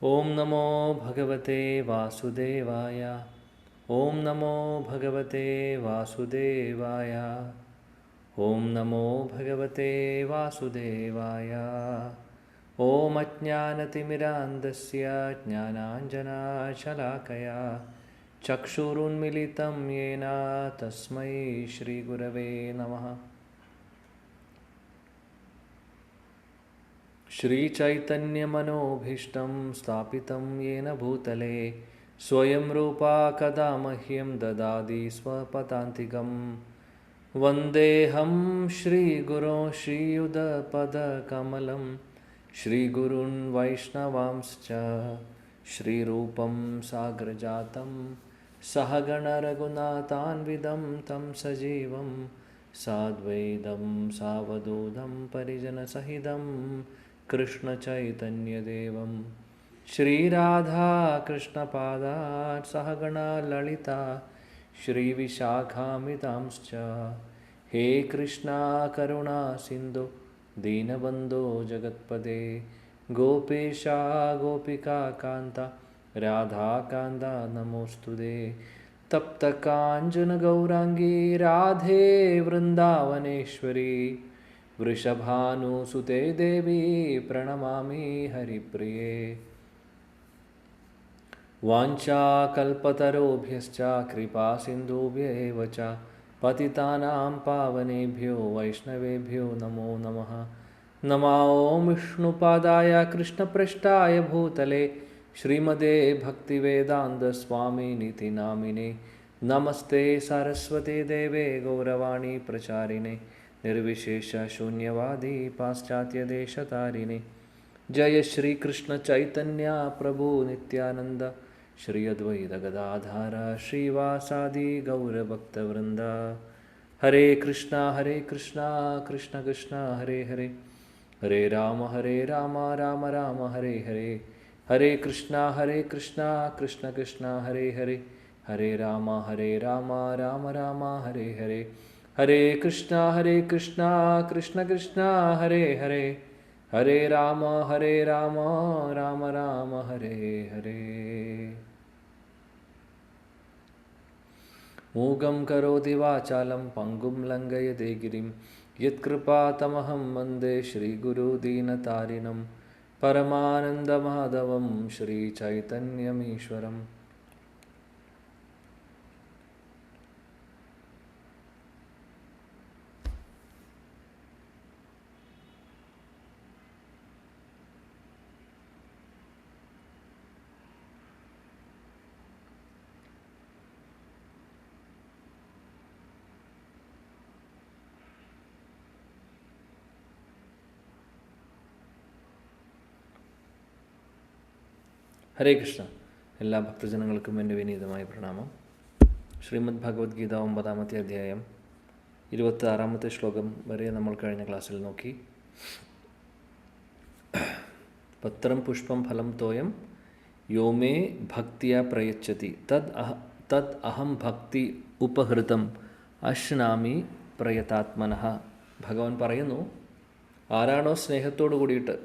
ഓം നമോ ഭഗവതേ വാസുദേവായ. ഓം നമോ ഭഗവതേ വാസുദേവായ. ഓം നമോ ഭഗവതേ വാസുദേവായ. ഓം അജ്ഞാനതിമിരാന്ധസ്യ ജ്ഞാനാഞ്ജനശലാകയാ ചക്ഷുരുന്മിലിതം യേന തസ്മൈ ശ്രീഗുരവേ നമഃ. श्रीचैतन्यमनोभीष्टं स्थापितं येन भूतले स्वयं रूपा कदा मह्यं ददाति स्वपदान्तिकं. वन्देऽहं श्रीगुरो श्रीयुतपदकमलं श्रीगुरून् वैष्णवांश्च श्रीरूपं साग्रजातं सहगणरघुनाथान्वितं तं सजीवं साद्वैतं सावधूतं परिजनसहितं कृष्णचैतन्यदेवं श्रीराधाकृष्णपादात् सहगणा ललिता श्रीविशाखामितांश्च. हे कृष्णा करुणा सिन्धु दीनबन्धो जगत्पते गोपेशा गोपिका कान्ता राधाकान्ता नमोऽस्तुते. तप्तकाञ्चनगौराङ्गी राधे वृन्दावनेश्वरी वृषभानुसुते देवी प्रणमामि हरिप्रिये. वाञ्छाकल्पतरुभ्यश्च कृपासिन्धुभ्येव च पतितानां पावनेभ्यो वैष्णवेभ्यो नमो नमः. नमो विष्णुपादाय कृष्णपृष्ठाय भूतले श्रीमते भक्तिवेदान्तस्वामिनिति नामिने. नमस्ते सरस्वती देवे गौरवाणी प्रचारिणे निर्विशेषशून्यवादी पाश्चात्यदेशतारिणे. जय श्री कृष्ण चैतन्य प्रभु नित्यानंद श्री अद्वैत गदाधर श्रीवासादि गौरभक्तवृंद. हरे कृष्णा कृष्ण कृष्ण हरे हरे, हरे राम राम राम हरे हरे. हरे कृष्णा कृष्ण कृष्ण हरे हरे, हरे राम राम राम हरे हरे. हरे कृष्णा कृष्ण कृष्ण हरे हरे, हरे राम राम राम हरे हरे. मूगं करोति वाचालं पंगुं लङ्घयते गिरिं यत्कृपातमहं वन्दे श्रीगुरुदीनतारिणं. परमानन्दमाधवं श्रीचैतन्यमीश्वरम्. ഹരേ കൃഷ്ണ. എല്ലാ ഭക്തജനങ്ങൾക്കും എൻ്റെ വിനീതമായ പ്രണാമം. ശ്രീമദ് ഭഗവത്ഗീത 9-ാമത്തെ അധ്യായം 26-ാമത്തെ ശ്ലോകം വരെ നമ്മൾ കഴിഞ്ഞ ക്ലാസ്സിൽ നോക്കി. പത്രം പുഷ്പം ഫലം തോയം യോമേ ഭക്തിയ പ്രയച്ഛതി തദ് അഹം ഭക്തി ഉപഹൃതം അശ്നാമി പ്രയതാത്മനഃ. ഭഗവാൻ പറയുന്നു, ആരാണോ സ്നേഹത്തോടു കൂടിയിട്ട്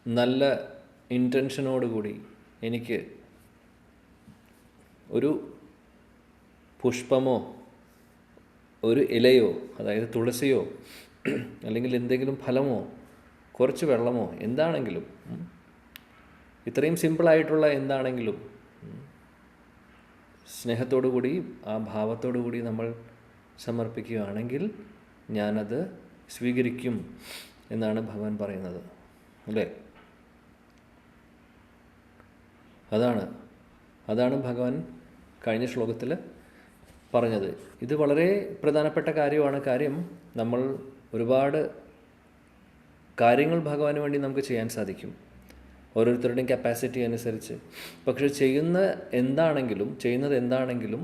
നല്ല ഇൻറ്റൻഷനോടുകൂടി എനിക്ക് ഒരു പുഷ്പമോ ഒരു ഇലയോ, അതായത് തുളസിയോ അല്ലെങ്കിൽ എന്തെങ്കിലും ഫലമോ കുറച്ച് വെള്ളമോ എന്താണെങ്കിലും, ഇത്രയും സിമ്പിളായിട്ടുള്ള എന്താണെങ്കിലും സ്നേഹത്തോടു കൂടി ആ ഭാവത്തോടു കൂടി നമ്മൾ സമർപ്പിക്കുകയാണെങ്കിൽ ഞാനത് സ്വീകരിക്കും എന്നാണ് ഭഗവാൻ പറയുന്നത്, അല്ലേ? അതാണ് ഭഗവാൻ കഴിഞ്ഞ ശ്ലോകത്തിൽ പറഞ്ഞത്. ഇത് വളരെ പ്രധാനപ്പെട്ട കാര്യമാണ്. നമ്മൾ ഒരുപാട് കാര്യങ്ങൾ ഭഗവാന് വേണ്ടി നമുക്ക് ചെയ്യാൻ സാധിക്കും, ഓരോരുത്തരുടെയും കപ്പാസിറ്റി അനുസരിച്ച്. പക്ഷെ ചെയ്യുന്നത് എന്താണെങ്കിലും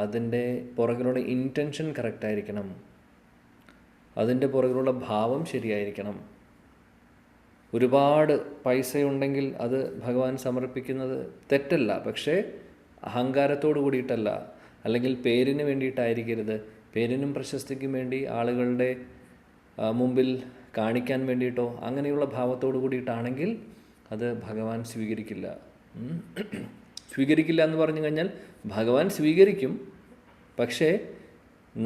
അതിൻ്റെ പുറകിലുള്ള ഇൻറ്റൻഷൻ കറക്റ്റായിരിക്കണം, അതിൻ്റെ പുറകിലുള്ള ഭാവം ശരിയായിരിക്കണം. ഒരുപാട് പൈസയുണ്ടെങ്കിൽ അത് ഭഗവാൻ സമർപ്പിക്കുന്നത് തെറ്റല്ല, പക്ഷേ അഹങ്കാരത്തോടു കൂടിയിട്ടല്ല, അല്ലെങ്കിൽ പേരിന് വേണ്ടിയിട്ടായിരിക്കരുത്. പേരിനും പ്രശസ്തിക്കും വേണ്ടി ആളുകളുടെ മുമ്പിൽ കാണിക്കാൻ വേണ്ടിയിട്ടോ അങ്ങനെയുള്ള ഭാവത്തോടു കൂടിയിട്ടാണെങ്കിൽ അത് ഭഗവാൻ സ്വീകരിക്കില്ല. സ്വീകരിക്കില്ല എന്ന് പറഞ്ഞു കഴിഞ്ഞാൽ ഭഗവാൻ സ്വീകരിക്കും, പക്ഷേ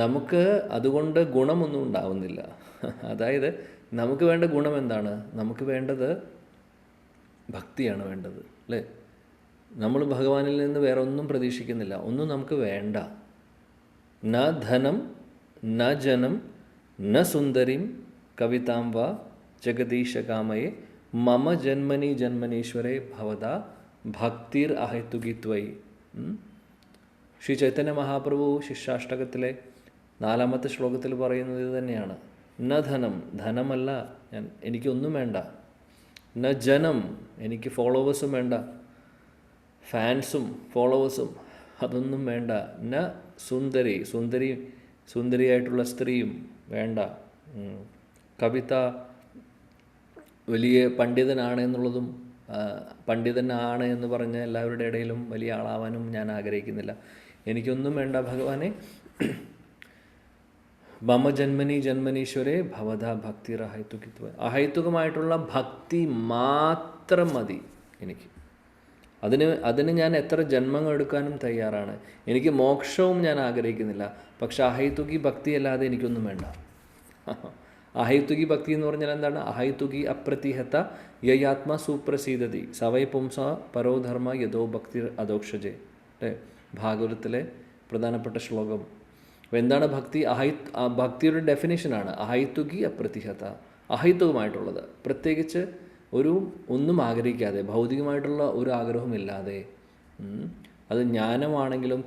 നമുക്ക് അതുകൊണ്ട് ഗുണമൊന്നും ഉണ്ടാവുന്നില്ല. അതായത് നമുക്ക് വേണ്ട ഗുണം എന്താണ്? നമുക്ക് വേണ്ടത് ഭക്തിയാണ് വേണ്ടത്, അല്ലേ? നമ്മൾ ഭഗവാനിൽ നിന്ന് വേറെ ഒന്നും പ്രതീക്ഷിക്കുന്നില്ല, ഒന്നും നമുക്ക് വേണ്ട. ന ധനം ന ജനം ന സുന്ദരിം കവിതാം വാ ജഗദീശ കാമയെ മമ ജന്മനി ജന്മനീശ്വരെ ഭവത ഭക്തിർ അഹൈതുകിത്വയി. ശ്രീ ചൈതന്യ മഹാപ്രഭു ശിഷ്യാഷ്ടകത്തിലെ 4-ാമത്തെ ശ്ലോകത്തിൽ പറയുന്നത് ഇത് തന്നെയാണ്. ന ധനം, ധനമല്ല, എനിക്കൊന്നും വേണ്ട. ന ജനം, എനിക്ക് ഫോളോവേഴ്സും വേണ്ട, ഫാൻസും ഫോളോവേഴ്സും അതൊന്നും വേണ്ട. ന സുന്ദരി, സുന്ദരിയായിട്ടുള്ള സ്ത്രീയും വേണ്ട. കവിത വലിയ പണ്ഡിതനാണ് എന്നുള്ളതും, പണ്ഡിതനാണ് എന്ന് പറഞ്ഞ എല്ലാവരുടെ ഇടയിലും വലിയ ആളാവാനും ഞാൻ ആഗ്രഹിക്കുന്നില്ല. എനിക്കൊന്നും വേണ്ട ഭഗവാനെ. മമ ജന്മനി ജന്മനീശ്വരെ ഭവത ഭക്തിർ അഹൈതുകിത്വ. അഹൈതുകമായിട്ടുള്ള ഭക്തി മാത്രം മതി എനിക്ക്. അതിന് ഞാൻ എത്ര ജന്മങ്ങൾ എടുക്കാനും തയ്യാറാണ്. എനിക്ക് മോക്ഷവും ഞാൻ ആഗ്രഹിക്കുന്നില്ല, പക്ഷെ അഹൈതുകി ഭക്തി അല്ലാതെ എനിക്കൊന്നും വേണ്ട. അഹൈതുകി ഭക്തി എന്ന് പറഞ്ഞാൽ എന്താണ്? അഹൈതുകി അപ്രതിഹത യയാത്മ സുപ്രസീദതി സവൈ പുംസ പരോധർമ്മ യഥോ ഭക്തി അധോക്ഷജേ. അല്ലേ? ഭാഗവതത്തിലെ പ്രധാനപ്പെട്ട ശ്ലോകം. അപ്പോൾ എന്താണ് ഭക്തി? ഭക്തിയുടെ ഡെഫിനേഷനാണ് അഹൈതുകി അപ്രതിഹത, അഹൈതുകമായിട്ടുള്ളത്. പ്രത്യേകിച്ച് ഒന്നും ആഗ്രഹിക്കാതെ, ഭൗതികമായിട്ടുള്ള ഒരു ആഗ്രഹമില്ലാതെ, അത് ജ്ഞാനമാണെങ്കിലും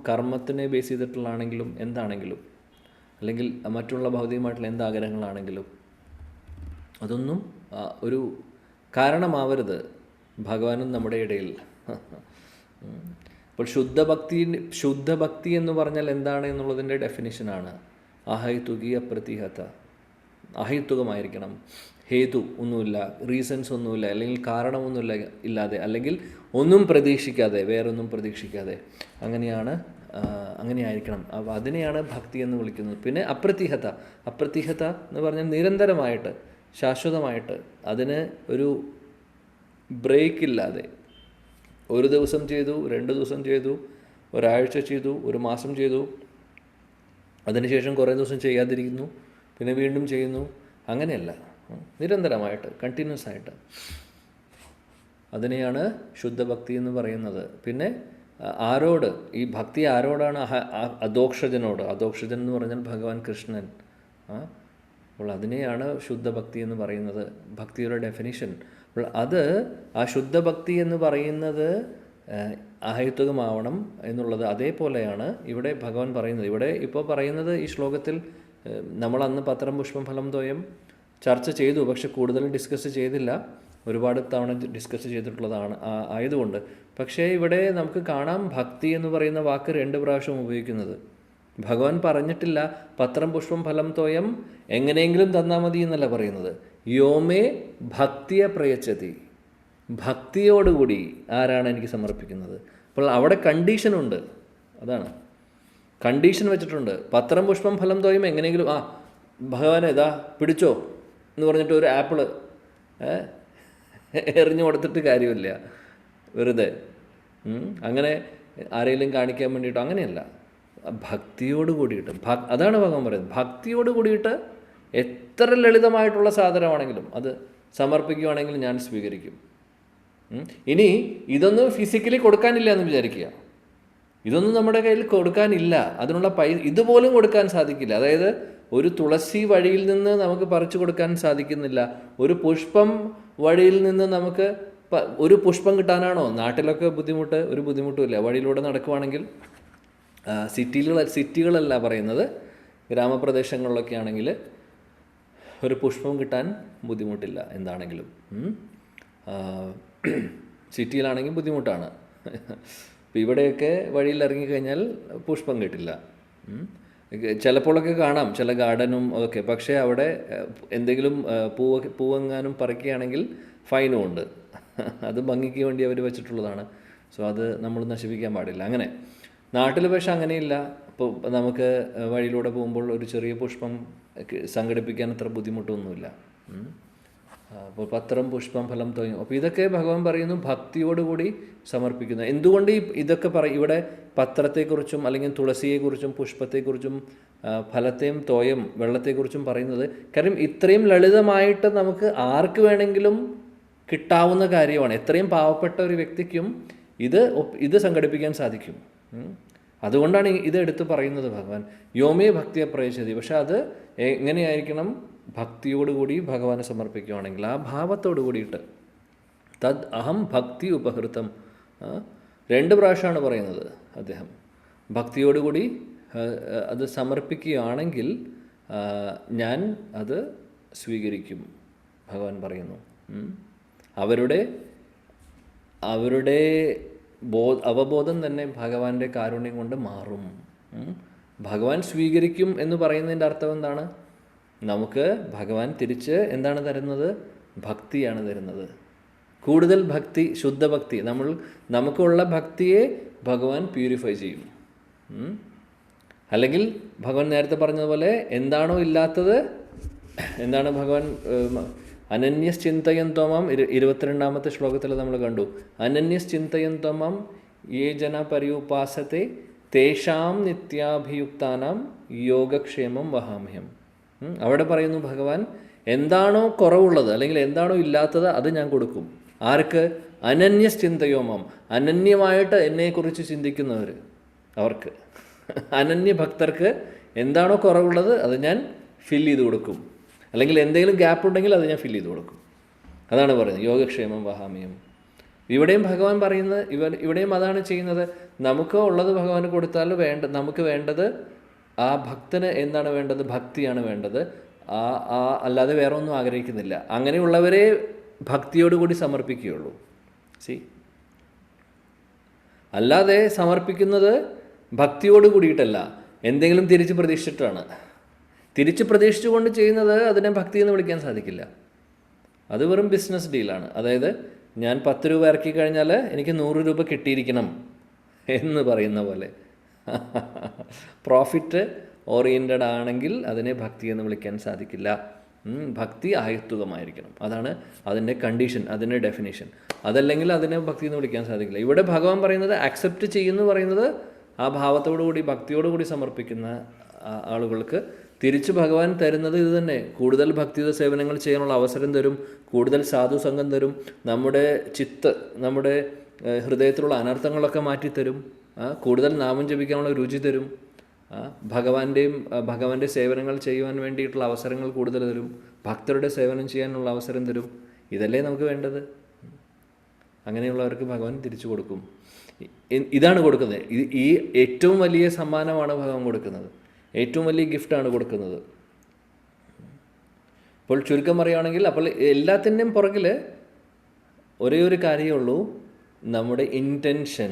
കർമ്മത്തിനെ ബേസ് ചെയ്തിട്ടുള്ളതാണെങ്കിലും എന്താണെങ്കിലും, അല്ലെങ്കിൽ മറ്റുള്ള ഭൗതികമായിട്ടുള്ള എന്ത് ആഗ്രഹങ്ങളാണെങ്കിലും അതൊന്നും ഒരു കാരണമാവരുത് ഭഗവാനും നമ്മുടെ ഇടയിൽ. അപ്പോൾ ശുദ്ധഭക്തി എന്ന് പറഞ്ഞാൽ എന്താണ് എന്നുള്ളതിൻ്റെ ഡെഫിനിഷനാണ് അഹൈതുകി അപ്രതിഹത. അഹൈതുകമായിരിക്കണം, ഹേതു ഒന്നുമില്ല, റീസൺസ് ഒന്നുമില്ല, അല്ലെങ്കിൽ കാരണമൊന്നുമില്ല ഇല്ലാതെ, അല്ലെങ്കിൽ ഒന്നും പ്രതീക്ഷിക്കാതെ, വേറൊന്നും പ്രതീക്ഷിക്കാതെ, അങ്ങനെയായിരിക്കണം. അപ്പോൾ അതിനെയാണ് ഭക്തി എന്ന് വിളിക്കുന്നത്. പിന്നെ അപ്രതിഹത എന്ന് പറഞ്ഞാൽ നിരന്തരമായിട്ട്, ശാശ്വതമായിട്ട്, അതിന് ഒരു ബ്രേക്ക് ഇല്ലാതെ, ഒരു ദിവസം ചെയ്തു, 2 ദിവസം ചെയ്തു, ഒരാഴ്ച ചെയ്തു, ഒരു മാസം ചെയ്തു, അതിനുശേഷം കുറേ ദിവസം ചെയ്യാതിരിക്കുന്നു, പിന്നെ വീണ്ടും ചെയ്യുന്നു. അങ്ങനെയല്ല, നിരന്തരമായിട്ട്, കണ്ടിന്യൂസ് ആയിട്ട്. അതിനെയാണ് ശുദ്ധഭക്തി എന്ന് പറയുന്നത്. പിന്നെ ആരോട് ഈ ഭക്തി ആരോടാണ്? അധോക്ഷജനോട്. അധോക്ഷജൻ എന്ന് പറഞ്ഞാൽ ഭഗവാൻ കൃഷ്ണൻ. അപ്പോൾ അതിനെയാണ് ശുദ്ധഭക്തി എന്ന് പറയുന്നത്, ഭക്തിയുടെ ഡെഫിനിഷൻ. അപ്പോൾ ആ ശുദ്ധഭക്തി എന്ന് പറയുന്നത് അഹൈതുകമാവണം എന്നുള്ളത്. അതേപോലെയാണ് ഇവിടെ ഭഗവാൻ പറയുന്നത്. ഇവിടെ ഇപ്പോൾ പറയുന്നത് ഈ ശ്ലോകത്തിൽ നമ്മൾ അന്ന് പത്രം പുഷ്പം ഫലം തോയം ചർച്ച ചെയ്തു, പക്ഷെ കൂടുതൽ ഡിസ്കസ് ചെയ്തില്ല. ഒരുപാട് തവണ ഡിസ്കസ് ചെയ്തിട്ടുള്ളതാണ് ആയതുകൊണ്ട്. പക്ഷേ ഇവിടെ നമുക്ക് കാണാം ഭക്തി എന്ന് പറയുന്ന വാക്ക് 2 പ്രാവശ്യം ഉപയോഗിക്കുന്നത്. ഭഗവാൻ പറഞ്ഞിട്ടില്ല പത്രം പുഷ്പം ഫലം തോയം എങ്ങനെയെങ്കിലും തന്നാൽ മതി എന്നല്ല പറയുന്നത്. യോമേ ഭക്തിയെ പ്രയച്ചതി, ഭക്തിയോടുകൂടി ആരാണ് എനിക്ക് സമർപ്പിക്കുന്നത്. അപ്പോൾ അവിടെ കണ്ടീഷനുണ്ട്, അതാണ് കണ്ടീഷൻ വെച്ചിട്ടുണ്ട്. പത്രം പുഷ്പം ഫലം തോയും എങ്ങനെയെങ്കിലും ഭഗവാനെ ഇതാ പിടിച്ചോ എന്ന് പറഞ്ഞിട്ട് ഒരു ആപ്പിള് എറിഞ്ഞു കൊടുത്തിട്ട് കാര്യമില്ല, വെറുതെ അങ്ങനെ ആരെങ്കിലും കാണിക്കാൻ വേണ്ടിയിട്ടോ അങ്ങനെയല്ല. ഭക്തിയോട് കൂടിയിട്ട്, അതാണ് ഭഗവാൻ പറയുന്നത്. ഭക്തിയോട് കൂടിയിട്ട് എത്ര ലളിതമായിട്ടുള്ള സാധനമാണെങ്കിലും അത് സമർപ്പിക്കുകയാണെങ്കിൽ ഞാൻ സ്വീകരിക്കും. ഇനി ഇതൊന്നും ഫിസിക്കലി കൊടുക്കാനില്ല എന്ന് വിചാരിക്കുക. ഇതൊന്നും നമ്മുടെ കയ്യിൽ കൊടുക്കാനില്ല, അതിനുള്ള ഇതുപോലും കൊടുക്കാൻ സാധിക്കില്ല. അതായത് ഒരു തുളസി വഴിയിൽ നിന്ന് നമുക്ക് പറിച്ചു കൊടുക്കാൻ സാധിക്കുന്നില്ല. ഒരു പുഷ്പം വഴിയിൽ നിന്ന് നമുക്ക് ഒരു പുഷ്പം കിട്ടാനാണോ നാട്ടിലൊക്കെ ബുദ്ധിമുട്ട്? ഒരു ബുദ്ധിമുട്ടുമില്ല. വഴിയിലൂടെ നടക്കുവാണെങ്കിൽ സിറ്റികളല്ല പറയുന്നത്, ഗ്രാമപ്രദേശങ്ങളിലൊക്കെ ആണെങ്കിൽ ഒരു പുഷ്പം കിട്ടാൻ ബുദ്ധിമുട്ടില്ല എന്താണെങ്കിലും. സിറ്റിയിലാണെങ്കിൽ ബുദ്ധിമുട്ടാണ്. ഇവിടെയൊക്കെ വഴിയിൽ ഇറങ്ങിക്കഴിഞ്ഞാൽ പുഷ്പം കിട്ടില്ല. ചിലപ്പോഴൊക്കെ കാണാം ചില ഗാർഡനും അതൊക്കെ, പക്ഷേ അവിടെ എന്തെങ്കിലും പൂവെങ്ങാനും പറിക്കുകയാണെങ്കിൽ ഫൈനും ഉണ്ട്. അത് ഭംഗിക്ക് വേണ്ടി അവർ വെച്ചിട്ടുള്ളതാണ്. സോ അത് നമ്മൾ നശിപ്പിക്കാൻ പാടില്ല. അങ്ങനെ നാട്ടിൽ പക്ഷെ അങ്ങനെയില്ല. ഇപ്പോൾ നമുക്ക് വഴിയിലൂടെ പോകുമ്പോൾ ഒരു ചെറിയ പുഷ്പം സംഘടിപ്പിക്കാൻ അത്ര ബുദ്ധിമുട്ടൊന്നുമില്ല. അപ്പോൾ പത്രം പുഷ്പം ഫലം തോയും. അപ്പോൾ ഇതൊക്കെ ഭഗവാൻ പറയുന്നു ഭക്തിയോടുകൂടി സമർപ്പിക്കുന്നു. എന്തുകൊണ്ട് ഇതൊക്കെ ഇവിടെ പത്രത്തെക്കുറിച്ചും അല്ലെങ്കിൽ തുളസിയെക്കുറിച്ചും പുഷ്പത്തെക്കുറിച്ചും ഫലത്തെയും തോയം വെള്ളത്തെക്കുറിച്ചും പറയുന്നത്? കാരണം ഇത്രയും ലളിതമായിട്ട് നമുക്ക് ആർക്ക് വേണമെങ്കിലും കിട്ടാവുന്ന കാര്യമാണ്. എത്രയും പാവപ്പെട്ട ഒരു വ്യക്തിക്കും ഇത് സംഘടിപ്പിക്കാൻ സാധിക്കും. അതുകൊണ്ടാണ് ഇത് എടുത്ത് പറയുന്നത് ഭഗവാൻ. യോമേ ഭക്തിയെ പ്രയച്ഛതി. പക്ഷെ അത് എങ്ങനെയായിരിക്കണം? ഭക്തിയോടുകൂടി ഭഗവാനെ സമർപ്പിക്കുകയാണെങ്കിൽ ആ ഭാവത്തോടു കൂടിയിട്ട്. തദ് അഹം ഭക്തി ഉപഹൃതം. 2 പ്രാവശ്യമാണ് പറയുന്നത് അദ്ദേഹം. ഭക്തിയോടുകൂടി അത് സമർപ്പിക്കുകയാണെങ്കിൽ ഞാൻ അത് സ്വീകരിക്കും ഭഗവാൻ പറയുന്നു. അവരുടെ അവബോധം തന്നെ ഭഗവാന്റെ കാരുണ്യം കൊണ്ട് മാറും. ഭഗവാൻ സ്വീകരിക്കും എന്ന് പറയുന്നതിൻ്റെ അർത്ഥം എന്താണ്? നമുക്ക് ഭഗവാൻ തിരിച്ച് എന്താണ് തരുന്നത്? ഭക്തിയാണ് തരുന്നത്. കൂടുതൽ ഭക്തി, ശുദ്ധഭക്തി. നമുക്കുള്ള ഭക്തിയെ ഭഗവാൻ പ്യൂരിഫൈ ചെയ്യും. അല്ലെങ്കിൽ ഭഗവാൻ നേരത്തെ പറഞ്ഞതുപോലെ എന്താണോ ഇല്ലാത്തത്, എന്താണ് ഭഗവാൻ അനന്യശ്ചിന്തയന്തോമാം 22ാമത്തെ ശ്ലോകത്തിൽ നമ്മൾ കണ്ടു. അനന്യശ്ചിന്തയന്തോമാം യേ ജന പര്യുപാസത്തെ തേഷാം നിത്യാഭിയുക്താനാം യോഗക്ഷേമം വഹാമ്യം. അവിടെ പറയുന്നു ഭഗവാൻ എന്താണോ കുറവുള്ളത് അല്ലെങ്കിൽ എന്താണോ ഇല്ലാത്തത് അത് ഞാൻ കൊടുക്കും. ആർക്ക്? അനന്യശ്ചിന്തയോമാം. അനന്യമായിട്ട് എന്നെക്കുറിച്ച് ചിന്തിക്കുന്നവർ, അവർക്ക്, അനന്യഭക്തർക്ക് എന്താണോ കുറവുള്ളത് അത് ഞാൻ ഫില്ല് ചെയ്ത് കൊടുക്കും. അല്ലെങ്കിൽ എന്തെങ്കിലും ഗ്യാപ്പ് ഉണ്ടെങ്കിൽ അത് ഞാൻ ഫില്ല് ചെയ്ത് കൊടുക്കും. അതാണ് പറയുന്നത് യോഗക്ഷേമം വഹാമ്യം. ഇവിടെയും ഭഗവാൻ പറയുന്നത് ഇവിടെയും അതാണ് ചെയ്യുന്നത്. നമുക്ക് ഉള്ളത് ഭഗവാന് കൊടുത്താൽ നമുക്ക് വേണ്ടത് ആ ഭക്തന് എന്താണ് വേണ്ടത്? ഭക്തിയാണ് വേണ്ടത്. അല്ലാതെ വേറെ ഒന്നും ആഗ്രഹിക്കുന്നില്ല. അങ്ങനെയുള്ളവരെ ഭക്തിയോടുകൂടി സമർപ്പിക്കുകയുള്ളൂ. അല്ലാതെ സമർപ്പിക്കുന്നത് ഭക്തിയോട് കൂടിയിട്ടല്ല, എന്തെങ്കിലും തിരിച്ച് പ്രതീക്ഷിച്ചിട്ടാണ്. തിരിച്ച് പ്രതീക്ഷിച്ചുകൊണ്ട് ചെയ്യുന്നത് അതിനെ ഭക്തി എന്ന് വിളിക്കാൻ സാധിക്കില്ല. അത് വെറും ബിസിനസ് ഡീലാണ്. അതായത് ഞാൻ 10 രൂപ ഇറക്കി കഴിഞ്ഞാൽ എനിക്ക് 100 രൂപ കിട്ടിയിരിക്കണം എന്ന് പറയുന്ന പോലെ. പ്രോഫിറ്റ് ഓറിയൻറ്റഡ് ആണെങ്കിൽ അതിനെ ഭക്തി എന്ന് വിളിക്കാൻ സാധിക്കില്ല. ഭക്തി ആയുക്തമായിരിക്കണം. അതാണ് അതിൻ്റെ കണ്ടീഷൻ, അതിൻ്റെ ഡെഫിനേഷൻ. അതല്ലെങ്കിൽ അതിനെ ഭക്തി എന്ന് വിളിക്കാൻ സാധിക്കില്ല. ഇവിടെ ഭഗവാൻ പറയുന്നത് അക്സെപ്റ്റ് ചെയ്യുന്നു പറയുന്നത് ആ ഭാവത്തോടുകൂടി ഭക്തിയോടുകൂടി സമർപ്പിക്കുന്ന ആളുകൾക്ക് തിരിച്ച് ഭഗവാൻ തരുന്നത് ഇത് തന്നെ. കൂടുതൽ ഭക്തിയുത സേവനങ്ങൾ ചെയ്യാനുള്ള അവസരം തരും, കൂടുതൽ സാധുസംഗം തരും, നമ്മുടെ നമ്മുടെ ഹൃദയത്തിലുള്ള അനർത്ഥങ്ങളൊക്കെ മാറ്റിത്തരും, കൂടുതൽ നാമം ജപിക്കാനുള്ള രുചി തരും, ഭഗവാന്റെ സേവനങ്ങൾ ചെയ്യുവാൻ വേണ്ടിയിട്ടുള്ള അവസരങ്ങൾ കൂടുതൽ തരും, ഭക്തരുടെ സേവനം ചെയ്യാനുള്ള അവസരം തരും. ഇതല്ലേ നമുക്ക് വേണ്ടത്? അങ്ങനെയുള്ളവർക്ക് ഭഗവാൻ തിരിച്ചു കൊടുക്കും. ഇതാണ് കൊടുക്കുന്നത്. ഈ ഏറ്റവും വലിയ സമ്മാനമാണ് ഭഗവാൻ കൊടുക്കുന്നത്, ഏറ്റവും വലിയ ഗിഫ്റ്റാണ് കൊടുക്കുന്നത്. അപ്പോൾ ചുരുക്കം പറയുകയാണെങ്കിൽ, അപ്പോൾ എല്ലാത്തിൻ്റെയും പുറകിൽ ഒരേ ഒരു കാര്യമേ ഉള്ളൂ, നമ്മുടെ ഇൻറ്റൻഷൻ.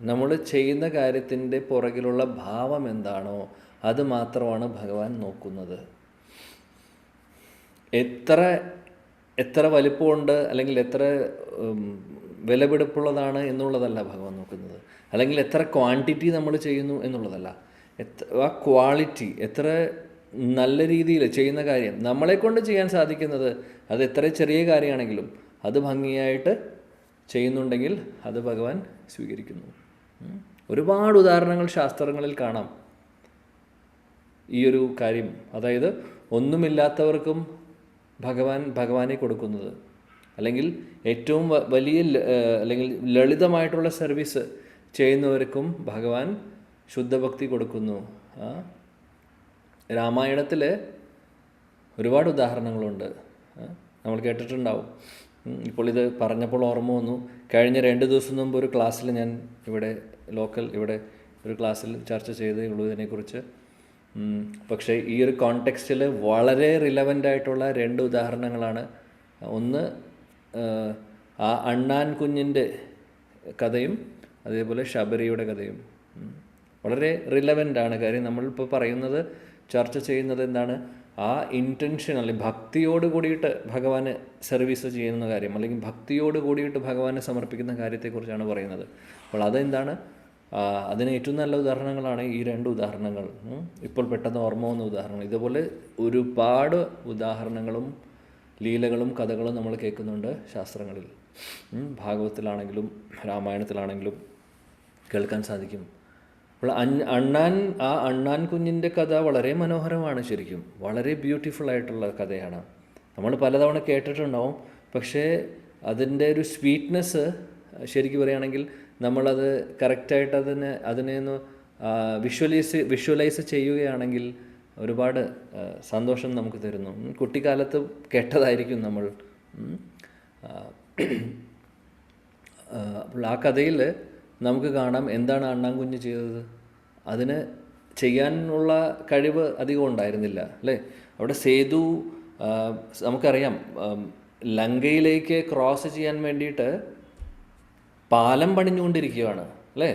നമ്മൾ ചെയ്യുന്ന കാര്യത്തിൻ്റെ പുറകിലുള്ള ഭാവം എന്താണോ അത് മാത്രമാണ് ഭഗവാൻ നോക്കുന്നത്. എത്ര വലിപ്പമുണ്ട് അല്ലെങ്കിൽ എത്ര വിലപിടിപ്പുള്ളതാണ് എന്നുള്ളതല്ല ഭഗവാൻ നോക്കുന്നത്, അല്ലെങ്കിൽ എത്ര ക്വാണ്ടിറ്റി നമ്മൾ ചെയ്യുന്നു എന്നുള്ളതല്ല. ആ ക്വാളിറ്റി, എത്ര നല്ല രീതിയിൽ ചെയ്യുന്ന കാര്യം, നമ്മളെക്കൊണ്ട് ചെയ്യാൻ സാധിക്കുന്നത്, അത് എത്ര ചെറിയ കാര്യമാണെങ്കിലും അത് ഭംഗിയായിട്ട് ചെയ്യുന്നുണ്ടെങ്കിൽ അത് ഭഗവാൻ സ്വീകരിക്കുന്നു. ഒരുപാട് ഉദാഹരണങ്ങൾ ശാസ്ത്രങ്ങളിൽ കാണാം ഈ ഒരു കാര്യം. അതായത് ഒന്നുമില്ലാത്തവർക്കും ഭഗവാനെ കൊടുക്കുന്നത്, അല്ലെങ്കിൽ ഏറ്റവും വലിയ അല്ലെങ്കിൽ ലളിതമായിട്ടുള്ള സർവീസ് ചെയ്യുന്നവർക്കും ഭഗവാൻ ശുദ്ധഭക്തി കൊടുക്കുന്നു. രാമായണത്തിൽ ഒരുപാട് ഉദാഹരണങ്ങളുണ്ട്, നമ്മൾ കേട്ടിട്ടുണ്ടാവും. ഇപ്പോൾ ഇത് പറഞ്ഞപ്പോൾ ഓർമ്മ വന്നു. കഴിഞ്ഞ 2 ദിവസം മുമ്പ് ഒരു ക്ലാസ്സിൽ ഞാൻ ഇവിടെ ഒരു ക്ലാസ്സിൽ ചർച്ച ചെയ്തേ ഉള്ളൂ ഇതിനെക്കുറിച്ച്. പക്ഷേ ഈ ഒരു കോണ്ടെക്സ്റ്റിൽ വളരെ റിലവൻ്റ് ആയിട്ടുള്ള 2 ഉദാഹരണങ്ങളാണ്. ഒന്ന് ആ അണ്ണാൻ കുഞ്ഞിൻ്റെ കഥയും അതേപോലെ ശബരിയുടെ കഥയും വളരെ റിലവൻ്റ് ആണ്. കാര്യം നമ്മളിപ്പോൾ പറയുന്നത്, ചർച്ച ചെയ്യുന്നത് എന്താണ്? ആ ഇൻറ്റൻഷൻ അല്ലെങ്കിൽ ഭക്തിയോട് കൂടിയിട്ട് ഭഗവാന് സർവീസ് ചെയ്യുന്ന കാര്യം, അല്ലെങ്കിൽ ഭക്തിയോട് കൂടിയിട്ട് ഭഗവാനെ സമർപ്പിക്കുന്ന കാര്യത്തെക്കുറിച്ചാണ് പറയുന്നത്. അപ്പോൾ അതെന്താണ്? അതിന് ഏറ്റവും നല്ല ഉദാഹരണങ്ങളാണ് ഈ 2 ഉദാഹരണങ്ങൾ. ഇപ്പോൾ പെട്ടെന്ന് ഓർമ്മ വന്ന ഉദാഹരണങ്ങൾ. ഇതുപോലെ ഒരുപാട് ഉദാഹരണങ്ങളും ലീലകളും കഥകളും നമ്മൾ കേൾക്കുന്നുണ്ട് ശാസ്ത്രങ്ങളിൽ. ഭാഗവതത്തിലാണെങ്കിലും രാമായണത്തിലാണെങ്കിലും കേൾക്കാൻ സാധിക്കും. അപ്പോൾ അണ്ണാൻ കുഞ്ഞിൻ്റെ കഥ വളരെ മനോഹരമാണ്. ശരിക്കും വളരെ ബ്യൂട്ടിഫുൾ ആയിട്ടുള്ള കഥയാണ്. നമ്മൾ പലതവണ കേട്ടിട്ടുണ്ടാവും. പക്ഷേ അതിൻ്റെ ഒരു സ്വീറ്റ്നെസ് ശരിക്കും പറയുകയാണെങ്കിൽ നമ്മളത് കറക്റ്റായിട്ട് അതിനെ ഒന്ന് വിഷ്വലൈസ് ചെയ്യുകയാണെങ്കിൽ ഒരുപാട് സന്തോഷം നമുക്ക് തരുന്നു. കുട്ടിക്കാലത്ത് കേട്ടതായിരിക്കും നമ്മൾ. അപ്പോൾ ആ കഥയിൽ നമുക്ക് കാണാം എന്താണ് അണ്ണാൻകുഞ്ഞ് ചെയ്തത്. അതിന് ചെയ്യാനുള്ള കഴിവ് അധികം ഉണ്ടായിരുന്നില്ല അല്ലേ. അവിടെ സേതു നമുക്കറിയാം ലങ്കയിലേക്ക് ക്രോസ് ചെയ്യാൻ വേണ്ടിയിട്ട് പാലം പണിഞ്ഞുകൊണ്ടിരിക്കുകയാണ് അല്ലേ.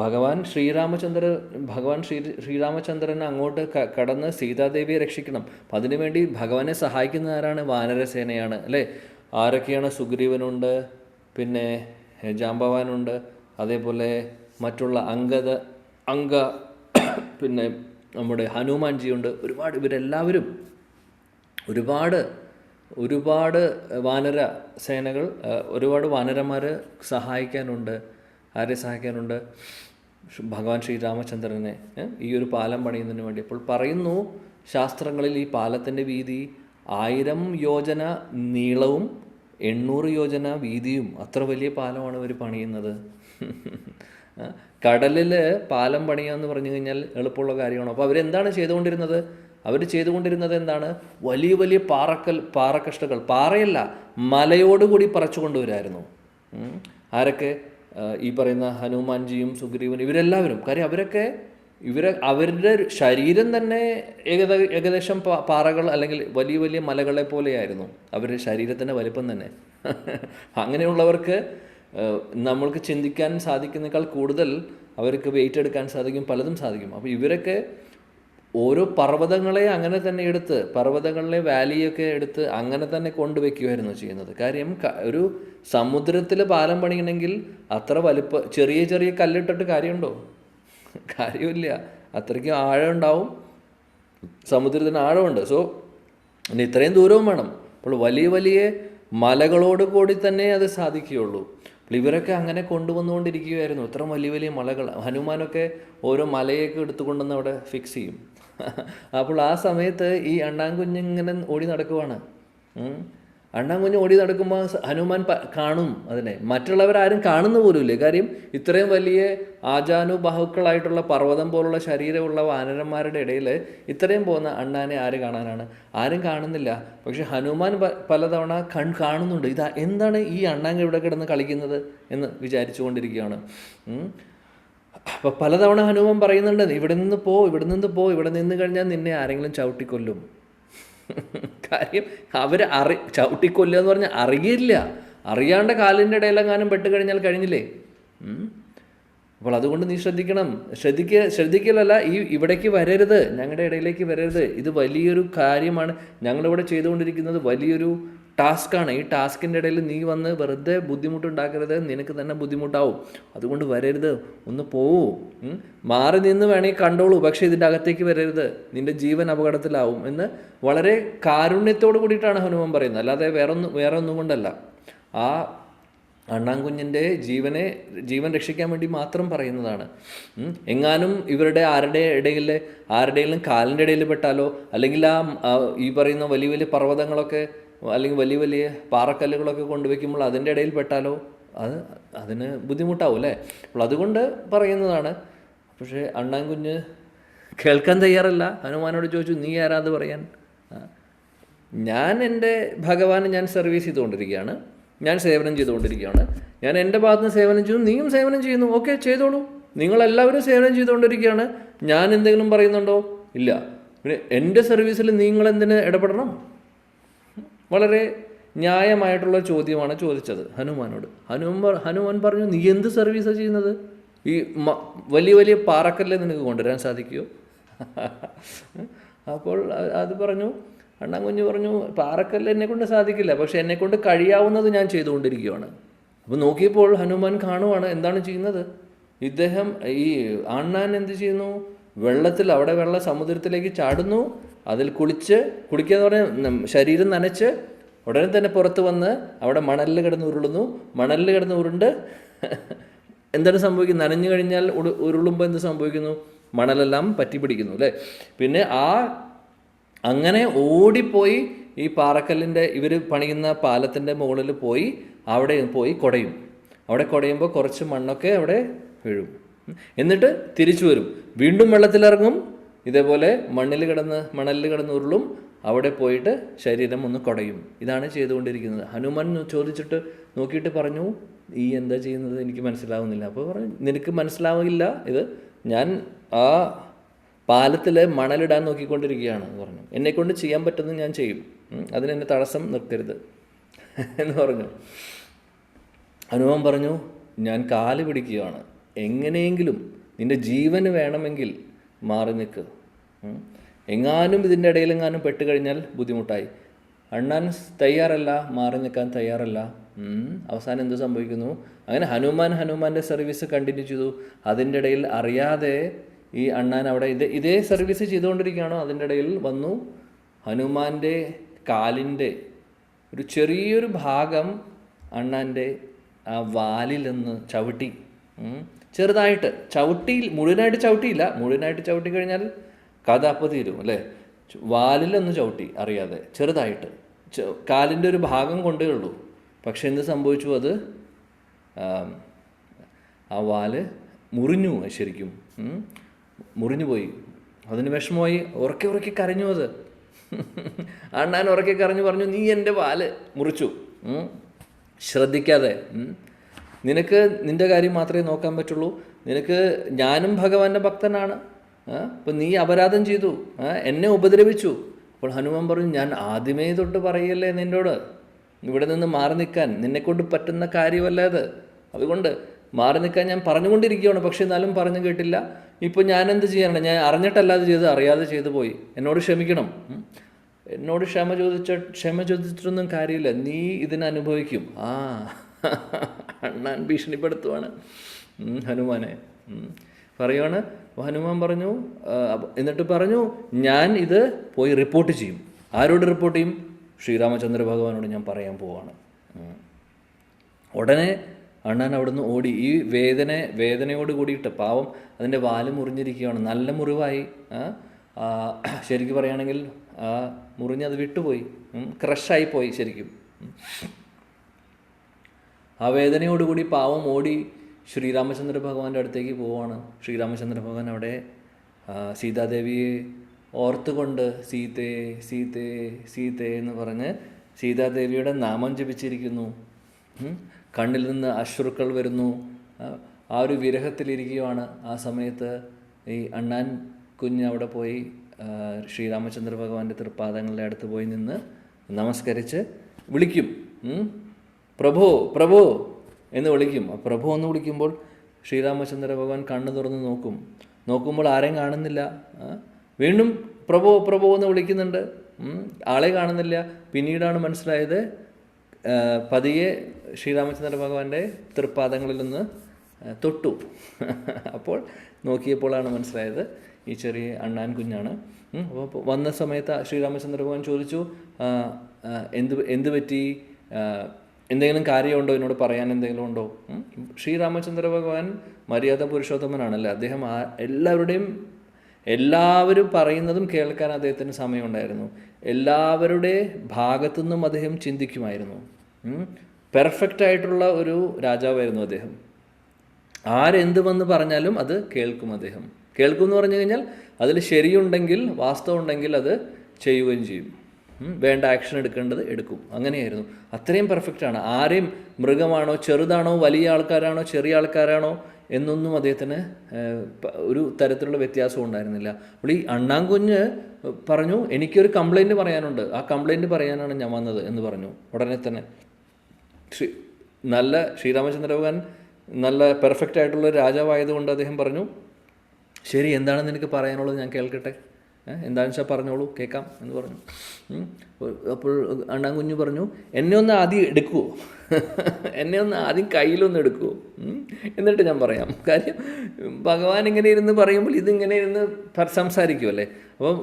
ഭഗവാൻ ശ്രീരാമചന്ദ്രൻ അങ്ങോട്ട് കടന്ന് സീതാദേവിയെ രക്ഷിക്കണം. അപ്പം അതിനുവേണ്ടി ഭഗവാനെ സഹായിക്കുന്ന ആരാണ്? വാനരസേനയാണ് അല്ലേ. ആരൊക്കെയാണ്? സുഗ്രീവനുണ്ട്, പിന്നെ ജാമ്പവാനുണ്ട്, അതേപോലെ മറ്റുള്ള അംഗ പിന്നെ നമ്മുടെ ഹനുമാൻജിയുണ്ട്. ഇവരെല്ലാവരും ഒരുപാട് വാനര സേനകൾ, ഒരുപാട് വാനരന്മാർ സഹായിക്കാനുണ്ട്. ആരെ സഹായിക്കാനുണ്ട്? ഭഗവാൻ ശ്രീരാമചന്ദ്രനെ ഈ ഒരു പാലം പണിയുന്നതിന് വേണ്ടി. അപ്പോൾ പറയുന്നു ശാസ്ത്രങ്ങളിൽ ഈ പാലത്തിൻ്റെ വീതി 1000 യോജന നീളവും 800 യോജന വീതിയും. അത്ര വലിയ പാലമാണ് ഇവർ പണിയുന്നത്. കടലിൽ പാലം പണിയുക എന്ന് പറഞ്ഞു കഴിഞ്ഞാൽ എളുപ്പമുള്ള കാര്യമാണ്. അപ്പോൾ അവരെന്താണ് ചെയ്തുകൊണ്ടിരുന്നത്? എന്താണ്? വലിയ വലിയ പാറക്കഷ്ണങ്ങൾ, പാറയല്ല മലയോടുകൂടി പറിച്ചു കൊണ്ടുവരായിരുന്നു. ആരൊക്കെ? ഈ പറയുന്ന ഹനുമാൻജിയും സുഗ്രീവനും ഇവരെല്ലാവരും. കാര്യം അവരുടെ ശരീരം തന്നെ ഏകദേശം പാറകൾ അല്ലെങ്കിൽ വലിയ വലിയ മലകളെ പോലെയായിരുന്നു അവരുടെ ശരീരത്തിൻ്റെ വലിപ്പം തന്നെ. അങ്ങനെയുള്ളവർക്ക് നമ്മൾക്ക് ചിന്തിക്കാൻ സാധിക്കുന്നതിനേക്കാൾ കൂടുതൽ അവർക്ക് വെയിറ്റ് എടുക്കാൻ സാധിക്കും, പലതും സാധിക്കും. അപ്പോൾ ഇവരൊക്കെ ഓരോ പർവ്വതങ്ങളെ അങ്ങനെ തന്നെ എടുത്ത്, പർവ്വതങ്ങളിലെ വാലിയൊക്കെ എടുത്ത് അങ്ങനെ തന്നെ കൊണ്ടുവയ്ക്കുമായിരുന്നു ചെയ്യുന്നത്. കാര്യം ഒരു സമുദ്രത്തിൽ പാലം പണിയണമെങ്കിൽ അത്ര ചെറിയ ചെറിയ കല്ലിട്ടിട്ട് കാര്യമുണ്ടോ? കാര്യമില്ല. അത്രയ്ക്കും ആഴം ഉണ്ടാവും, സമുദ്രത്തിന് ആഴമുണ്ട്. സോ പിന്നെ ഇത്രയും ദൂരവും വേണം. അപ്പോൾ വലിയ വലിയ മലകളോട് കൂടി തന്നെ അത് സാധിക്കുകയുള്ളൂ. അപ്പോൾ ഇവരൊക്കെ അങ്ങനെ കൊണ്ടുവന്നുകൊണ്ടിരിക്കുകയായിരുന്നു. ഇത്ര വലിയ വലിയ മലകൾ. ഹനുമാനൊക്കെ ഓരോ മലയൊക്കെ എടുത്തുകൊണ്ടുവന്ന് അവിടെ ഫിക്സ് ചെയ്യും. അപ്പോൾ ആ സമയത്ത് ഈ അണ്ണാൻകുഞ്ഞിങ്ങനെ ഓടി നടക്കുവാണ്. അണ്ണാൻകുഞ്ഞ് ഓടി നടക്കുമ്പോൾ ഹനുമാൻ കാണും അതിനെ. മറ്റുള്ളവരാരും കാണുന്ന പോലുമില്ല. കാര്യം ഇത്രയും വലിയ ആജാനുബാഹുക്കളായിട്ടുള്ള പർവ്വതം പോലുള്ള ശരീരമുള്ള വാനരന്മാരുടെ ഇടയിൽ ഇത്രയും പോകുന്ന അണ്ണാനെ ആര് കാണാനാണ്? ആരും കാണുന്നില്ല. പക്ഷെ ഹനുമാൻ പലതവണ കാണുന്നുണ്ട്. എന്താണ് ഈ അണ്ണാൻ ഇവിടെ കിടന്ന് കളിക്കുന്നത് എന്ന് വിചാരിച്ചു കൊണ്ടിരിക്കുകയാണ്. അപ്പം പലതവണ ഹനുമാൻ പറയുന്നുണ്ട്, ഇവിടെ നിന്ന് പോ, ഇവിടെ നിന്ന് കഴിഞ്ഞാൽ നിന്നെ ആരെങ്കിലും ചവിട്ടിക്കൊല്ലും. കാര്യം ചവിട്ടിക്കൊല്ലുക എന്ന് പറഞ്ഞാൽ അറിയാണ്ട് കാലിൻ്റെ ഇടയിലെങ്ങാനും പെട്ട് കഴിഞ്ഞില്ലേ. അപ്പോൾ അതുകൊണ്ട് നീ ശ്രദ്ധിക്കലല്ല, ഇവിടേക്ക് വരരുത്, ഞങ്ങളുടെ ഇടയിലേക്ക് വരരുത്. ഇത് വലിയൊരു കാര്യമാണ് ഞങ്ങളിവിടെ ചെയ്തുകൊണ്ടിരിക്കുന്നത്, വലിയൊരു ടാസ്ക്കാണ്. ഈ ടാസ്കിൻ്റെ ഇടയിൽ നീ വന്ന് വെറുതെ ബുദ്ധിമുട്ടുണ്ടാക്കരുത്, നിനക്ക് തന്നെ ബുദ്ധിമുട്ടാവും. അതുകൊണ്ട് വരരുത്, ഒന്ന് പോവൂ, മാറി നിന്ന് വേണമെങ്കിൽ കണ്ടോളൂ, പക്ഷേ ഇതിൻ്റെ അകത്തേക്ക് വരരുത്, നിൻ്റെ ജീവൻ അപകടത്തിലാവും എന്ന് വളരെ കാരുണ്യത്തോട് കൂടിയിട്ടാണ് ഹനുമാൻ പറയുന്നത്. അല്ലാതെ വേറെ ഒന്നും കൊണ്ടല്ല. ആ അണ്ണാൻകുഞ്ഞിൻ്റെ ജീവൻ രക്ഷിക്കാൻ വേണ്ടി മാത്രം പറയുന്നതാണ്. എങ്ങാനും ഇവരുടെ ആരുടെയെങ്കിലും കാലിൻ്റെ ഇടയിൽ പെട്ടാലോ, അല്ലെങ്കിൽ ഈ പറയുന്ന വലിയ വലിയ പർവ്വതങ്ങളൊക്കെ അല്ലെങ്കിൽ വലിയ വലിയ പാറക്കല്ലുകളൊക്കെ കൊണ്ടുവയ്ക്കുമ്പോൾ അതിൻ്റെ ഇടയിൽ പെട്ടാലോ അതിന് ബുദ്ധിമുട്ടാവും അല്ലേ. അപ്പോൾ അതുകൊണ്ട് പറയുന്നതാണ്. പക്ഷേ അണ്ണാൻകുഞ്ഞ് കേൾക്കാൻ തയ്യാറല്ല. ഹനുമാനോട് ചോദിച്ചു, നീ ആരാത് പറയാൻ? ഞാൻ എൻ്റെ ഭഗവാനെ ഞാൻ സർവീസ് ചെയ്തുകൊണ്ടിരിക്കുകയാണ്, ഞാൻ സേവനം ചെയ്തുകൊണ്ടിരിക്കുകയാണ്, ഞാൻ എൻ്റെ ഭാഗത്തുനിന്ന് സേവനം ചെയ്യുന്നു, നീയും സേവനം ചെയ്യുന്നു, ഓക്കെ ചെയ്തോളൂ, നിങ്ങളെല്ലാവരും സേവനം ചെയ്തുകൊണ്ടിരിക്കുകയാണ്, ഞാൻ എന്തെങ്കിലും പറയുന്നുണ്ടോ? ഇല്ല. പിന്നെ എൻ്റെ സർവീസിൽ നിങ്ങളെന്തിന് ഇടപെടണം? വളരെ ന്യായമായിട്ടുള്ള ചോദ്യമാണ് ചോദിച്ചത് ഹനുമാനോട്. ഹനുമാൻ പറഞ്ഞു, നീ എന്ത് സർവീസാണ് ചെയ്യുന്നത്? ഈ വലിയ വലിയ പാറക്കല്ലേ നിനക്ക് കൊണ്ടുവരാൻ സാധിക്കുമോ? അപ്പോൾ അത് പറഞ്ഞു, അണ്ണാൻകുഞ്ഞ് പറഞ്ഞു, പാറക്കല്ല് എന്നെക്കൊണ്ട് സാധിക്കില്ല, പക്ഷെ എന്നെക്കൊണ്ട് കഴിയാവുന്നത് ഞാൻ ചെയ്തുകൊണ്ടിരിക്കുകയാണ്. അപ്പോൾ നോക്കിയപ്പോൾ ഹനുമാൻ കാണുവാണ് എന്താണ് ചെയ്യുന്നത്. ഇദ്ദേഹം ഈ അണ്ണാൻ എന്ത് ചെയ്യുന്നു? വെള്ളത്തിൽ, അവിടെ വെള്ളം സമുദ്രത്തിലേക്ക് ചാടുന്നു, അതിൽ കുളിക്കുക എന്ന് പറഞ്ഞാൽ ശരീരം നനച്ച് ഉടനെ തന്നെ പുറത്ത് വന്ന് അവിടെ മണലിൽ കിടന്ന് ഉരുളുന്നു. മണലിൽ കിടന്ന് ഉരുണ്ട് എന്താണ് സംഭവിക്കുന്നത്? നനഞ്ഞു കഴിഞ്ഞാൽ ഉരുളുമ്പോൾ എന്ത് സംഭവിക്കുന്നു? മണലെല്ലാം പറ്റി പിടിക്കുന്നു അല്ലേ? പിന്നെ അങ്ങനെ ഓടിപ്പോയി ഈ പാറക്കല്ലിൻ്റെ, ഇവർ പണിയുന്ന പാലത്തിൻ്റെ മുകളിൽ പോയി അവിടെ പോയി കുടയും. അവിടെ കുടയുമ്പോൾ കുറച്ച് മണ്ണൊക്കെ അവിടെ വീഴും. എന്നിട്ട് തിരിച്ചു വരും, വീണ്ടും വെള്ളത്തിലിറങ്ങും, ഇതേപോലെ മണ്ണിൽ കിടന്ന് ഉരുളും, അവിടെ പോയിട്ട് ശരീരം ഒന്ന് കുടയും. ഇതാണ് ചെയ്തുകൊണ്ടിരിക്കുന്നത്. ഹനുമാൻ നോക്കിയിട്ട് പറഞ്ഞു, ഈ എന്താ ചെയ്യുന്നത്? എനിക്ക് മനസ്സിലാവുന്നില്ല. അപ്പോൾ പറഞ്ഞു, നിനക്ക് മനസ്സിലാവില്ല, ഇത് ഞാൻ ആ പാലത്തിൽ മണലിടാൻ നോക്കിക്കൊണ്ടിരിക്കുകയാണ് എന്ന് പറഞ്ഞു. എന്നെക്കൊണ്ട് ചെയ്യാൻ പറ്റുന്നത് ഞാൻ ചെയ്യും, അതിനെന്നെ തടസ്സം നിർത്തരുത് എന്ന് പറഞ്ഞു. ഹനുമാൻ പറഞ്ഞു, ഞാൻ കാല് പിടിക്കുകയാണ്, എങ്ങനെയെങ്കിലും നിൻ്റെ ജീവന് വേണമെങ്കിൽ മാറി നിൽക്ക്, എങ്ങാനും ഇതിൻ്റെ ഇടയിലെങ്ങാനും പെട്ടുകഴിഞ്ഞാൽ ബുദ്ധിമുട്ടായി. അണ്ണാൻ തയ്യാറല്ല, മാറി നിൽക്കാൻ തയ്യാറല്ല. അവസാനം എന്ത് സംഭവിക്കുന്നു? അങ്ങനെ ഹനുമാൻ്റെ സർവീസ് കണ്ടിന്യൂ ചെയ്തു. അതിൻ്റെ ഇടയിൽ അറിയാതെ ഈ അണ്ണാൻ അവിടെ ഇതേ സർവീസ് ചെയ്തുകൊണ്ടിരിക്കുകയാണോ, അതിൻ്റെ ഇടയിൽ വന്നു ഹനുമാൻ്റെ കാലിൻ്റെ ഒരു ചെറിയൊരു ഭാഗം അണ്ണാൻ്റെ ആ വാലിൽ നിന്ന് ചവിട്ടി, ചെറുതായിട്ട് മുഴുവനായിട്ട് ചവിട്ടിയില്ല. മുഴുവനായിട്ട് ചവിട്ടി കഴിഞ്ഞാൽ കഥ അപ്പോൾ തീരും അല്ലേ? വാലിലൊന്ന് ചവിട്ടി അറിയാതെ, ചെറുതായിട്ട്, കാലിൻ്റെ ഒരു ഭാഗം കൊണ്ടേ ഉള്ളൂ. പക്ഷെ എന്ത് സംഭവിച്ചു? അത് ആ വാല് മുറിഞ്ഞു, ശരിക്കും മുറിഞ്ഞു പോയി. അതിന് വിഷമമായി, ഉറക്കെ കരഞ്ഞു. അത് അണ്ണാൻ ഉറക്കെ കരഞ്ഞു പറഞ്ഞു, നീ എൻ്റെ വാല് മുറിച്ചു, ശ്രദ്ധിക്കാതെ. നിനക്ക് നിൻ്റെ കാര്യം മാത്രമേ നോക്കാൻ പറ്റുള്ളൂ. ഞാനും ഭഗവാന്റെ ഭക്തനാണ്, അപ്പം നീ അപരാധം ചെയ്തു, എന്നെ ഉപദ്രവിച്ചു. അപ്പോൾ ഹനുമാൻ പറഞ്ഞു, ഞാൻ ആദ്യമേ തൊട്ട് പറയല്ലേ നിന്നോട് ഇവിടെ നിന്ന് മാറി നിൽക്കാൻ, നിന്നെക്കൊണ്ട് പറ്റുന്ന കാര്യമല്ല അത്. അതുകൊണ്ട് മാറി നിൽക്കാൻ ഞാൻ പറഞ്ഞുകൊണ്ടിരിക്കുകയാണ്, പക്ഷെ എന്നാലും പറഞ്ഞു കേട്ടില്ല. ഇപ്പോൾ ഞാൻ എന്ത് ചെയ്യാനാണ്? ഞാൻ അറിഞ്ഞിട്ടല്ലാതെ ചെയ്ത്, അറിയാതെ ചെയ്തു പോയി, എന്നോട് ക്ഷമിക്കണം. എന്നോട് ക്ഷമ ചോദിച്ചിട്ടൊന്നും കാര്യമില്ല, നീ ഇതിനനുഭവിക്കും. അണ്ണാൻ ഭീഷണിപ്പെടുത്തുവാണ് ഹനുമാനെ. പറയുവാണ്. ഹനുമാൻ പറഞ്ഞു, എന്നിട്ട് പറഞ്ഞു, ഞാൻ ഇത് പോയി റിപ്പോർട്ട് ചെയ്യും. ആരോട് റിപ്പോർട്ട് ചെയ്യും? ശ്രീരാമചന്ദ്ര ഭഗവാനോട് ഞാൻ പറയാൻ പോവാണ്. ഉടനെ അണ്ണാൻ അവിടുന്ന് ഓടി. ഈ വേദനയോട് കൂടിയിട്ട്, പാവം അതിൻ്റെ വാല് മുറിഞ്ഞിരിക്കുകയാണ്, നല്ല മുറിവായി. ശരിക്കും പറയുകയാണെങ്കിൽ മുറിഞ്ഞത് വിട്ടുപോയി, ക്രഷായിപ്പോയി ശരിക്കും. ആ വേദനയോടുകൂടി പാവം ഓടി ശ്രീരാമചന്ദ്ര ഭഗവാന്റെ അടുത്തേക്ക് പോവുകയാണ്. ശ്രീരാമചന്ദ്ര ഭഗവാൻ അവിടെ സീതാദേവിയെ ഓർത്തുകൊണ്ട് സീതേ സീതേ സീതേ എന്ന് പറഞ്ഞ് സീതാദേവിയുടെ നാമം ജപിച്ചിരിക്കുന്നു. കണ്ണിൽ നിന്ന് അശ്രുക്കൾ വരുന്നു. ആ ഒരു വിരഹത്തിലിരിക്കുകയാണ്. ആ സമയത്ത് ഈ അണ്ണാൻ കുഞ്ഞ് അവിടെ പോയി ശ്രീരാമചന്ദ്ര ഭഗവാന്റെ തൃപ്പാദങ്ങളുടെ അടുത്ത് പോയി നിന്ന് നമസ്കരിച്ച് വിളിക്കും, പ്രഭു പ്രഭു എന്ന് വിളിക്കും. ആ പ്രഭു എന്ന് വിളിക്കുമ്പോൾ ശ്രീരാമചന്ദ്ര ഭഗവാൻ കണ്ണ് തുറന്ന് നോക്കുമ്പോൾ ആരെയും കാണുന്നില്ല. വീണ്ടും പ്രഭു പ്രഭു എന്ന് വിളിക്കുന്നുണ്ട്, ആളെ കാണുന്നില്ല. പിന്നീടാണ് മനസ്സിലായത്, പതിയെ ശ്രീരാമചന്ദ്ര ഭഗവാന്റെ തൃപ്പാദങ്ങളിൽ നിന്ന് തൊട്ടു. അപ്പോൾ നോക്കിയപ്പോഴാണ് മനസ്സിലായത് ഈ ചെറിയ അണ്ണാൻ കുഞ്ഞാണ്. അപ്പോൾ വന്ന സമയത്ത് ശ്രീരാമചന്ദ്ര ഭഗവാൻ ചോദിച്ചു, എന്ത് പറ്റി, എന്തെങ്കിലും കാര്യമുണ്ടോ, എന്നോട് പറയാൻ എന്തെങ്കിലും ഉണ്ടോ? ശ്രീരാമചന്ദ്ര ഭഗവാൻ മര്യാദ പുരുഷോത്തമനാണല്ലേ, അദ്ദേഹം എല്ലാവരും പറയുന്നതും കേൾക്കാൻ അദ്ദേഹത്തിന് സമയമുണ്ടായിരുന്നു. എല്ലാവരുടെ ഭാഗത്തുനിന്നും അദ്ദേഹം ചിന്തിക്കുമായിരുന്നു. പെർഫെക്റ്റ് ആയിട്ടുള്ള ഒരു രാജാവായിരുന്നു അദ്ദേഹം. ആരെന്ത് വന്ന് പറഞ്ഞാലും അത് കേൾക്കും. അദ്ദേഹം കേൾക്കും എന്ന് പറഞ്ഞു കഴിഞ്ഞാൽ അതിൽ ശരിയുണ്ടെങ്കിൽ, വാസ്തവം ഉണ്ടെങ്കിൽ അത് ചെയ്യുകയും ചെയ്യും. വേണ്ട ആക്ഷൻ എടുക്കേണ്ടത് എടുക്കും. അങ്ങനെയായിരുന്നു. അത്രയും പെർഫെക്റ്റാണ്. ആരെയും മൃഗമാണോ, ചെറുതാണോ, വലിയ ആൾക്കാരാണോ, ചെറിയ ആൾക്കാരാണോ എന്നൊന്നും അദ്ദേഹത്തിന് ഒരു തരത്തിലുള്ള വ്യത്യാസവും ഉണ്ടായിരുന്നില്ല. അപ്പോൾ ഈ അണ്ണാൻകുഞ്ഞ് പറഞ്ഞു, എനിക്കൊരു കംപ്ലൈൻറ്റ് പറയാനുണ്ട്, ആ കംപ്ലൈൻറ്റ് പറയാനാണ് ഞാൻ വന്നത് എന്ന് പറഞ്ഞു. ഉടനെ തന്നെ ശ്രീരാമചന്ദ്ര ഭഗവാൻ നല്ല പെർഫെക്റ്റ് ആയിട്ടുള്ള രാജാവായതുകൊണ്ട് അദ്ദേഹം പറഞ്ഞു, ശരി, എന്താണ് നിനക്ക് പറയാനുള്ളത്, ഞാൻ കേൾക്കട്ടെ എന്താണെന്ന് വെച്ചാൽ പറഞ്ഞോളൂ, കേൾക്കാം എന്ന് പറഞ്ഞു. അപ്പോൾ അണ്ണാൻകുഞ്ഞ് പറഞ്ഞു, എന്നെ ഒന്ന് ആദ്യം എടുക്കുമോ, എന്നെ ഒന്ന് ആദ്യം കയ്യിലൊന്ന് എടുക്കുമോ, എന്നിട്ട് ഞാൻ പറയാം. കാര്യം ഭഗവാൻ ഇങ്ങനെ ഇരുന്ന് പറയുമ്പോൾ ഇതിങ്ങനെ ഇരുന്ന് സംസാരിക്കുമല്ലേ. അപ്പോൾ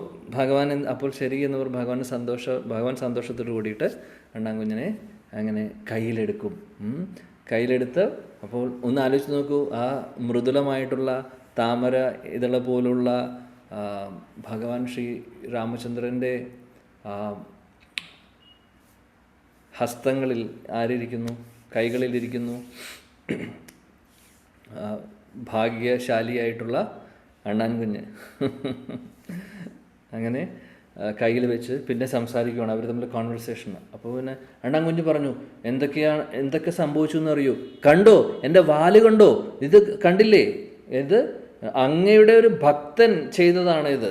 അപ്പോൾ ശരി എന്ന് പറഞ്ഞ് ഭഗവാൻ സന്തോഷത്തോട് കൂടിയിട്ട് അണ്ണാൻകുഞ്ഞിനെ അങ്ങനെ കയ്യിലെടുക്കും. കയ്യിലെടുത്ത് അപ്പോൾ ഒന്ന് ആലോചിച്ച് നോക്കൂ, ആ മൃദുലമായിട്ടുള്ള താമര ഇതള പോലുള്ള ഭഗവാൻ ശ്രീ രാമചന്ദ്രൻ്റെ ഹസ്തങ്ങളിൽ ആരിയ്ക്കുന്നു, കൈകളിലിരിക്കുന്നു ഭാഗ്യശാലിയായിട്ടുള്ള അണ്ണാൻകുഞ്ഞ്. അങ്ങനെ കയ്യിൽ വെച്ച് പിന്നെ സംസാരിക്കുകയാണ്, അവർ തമ്മിൽ കോൺവെർസേഷൻ. അപ്പോൾ പിന്നെ അണ്ണാൻകുഞ്ഞ് പറഞ്ഞു, എന്തൊക്കെ സംഭവിച്ചു എന്നറിയോ, കണ്ടോ എൻ്റെ വാല് കണ്ടോ, ഇത് കണ്ടില്ലേ, ഇത് അങ്ങയുടെ ഒരു ഭക്തൻ ചെയ്തതാണ്, ഇത്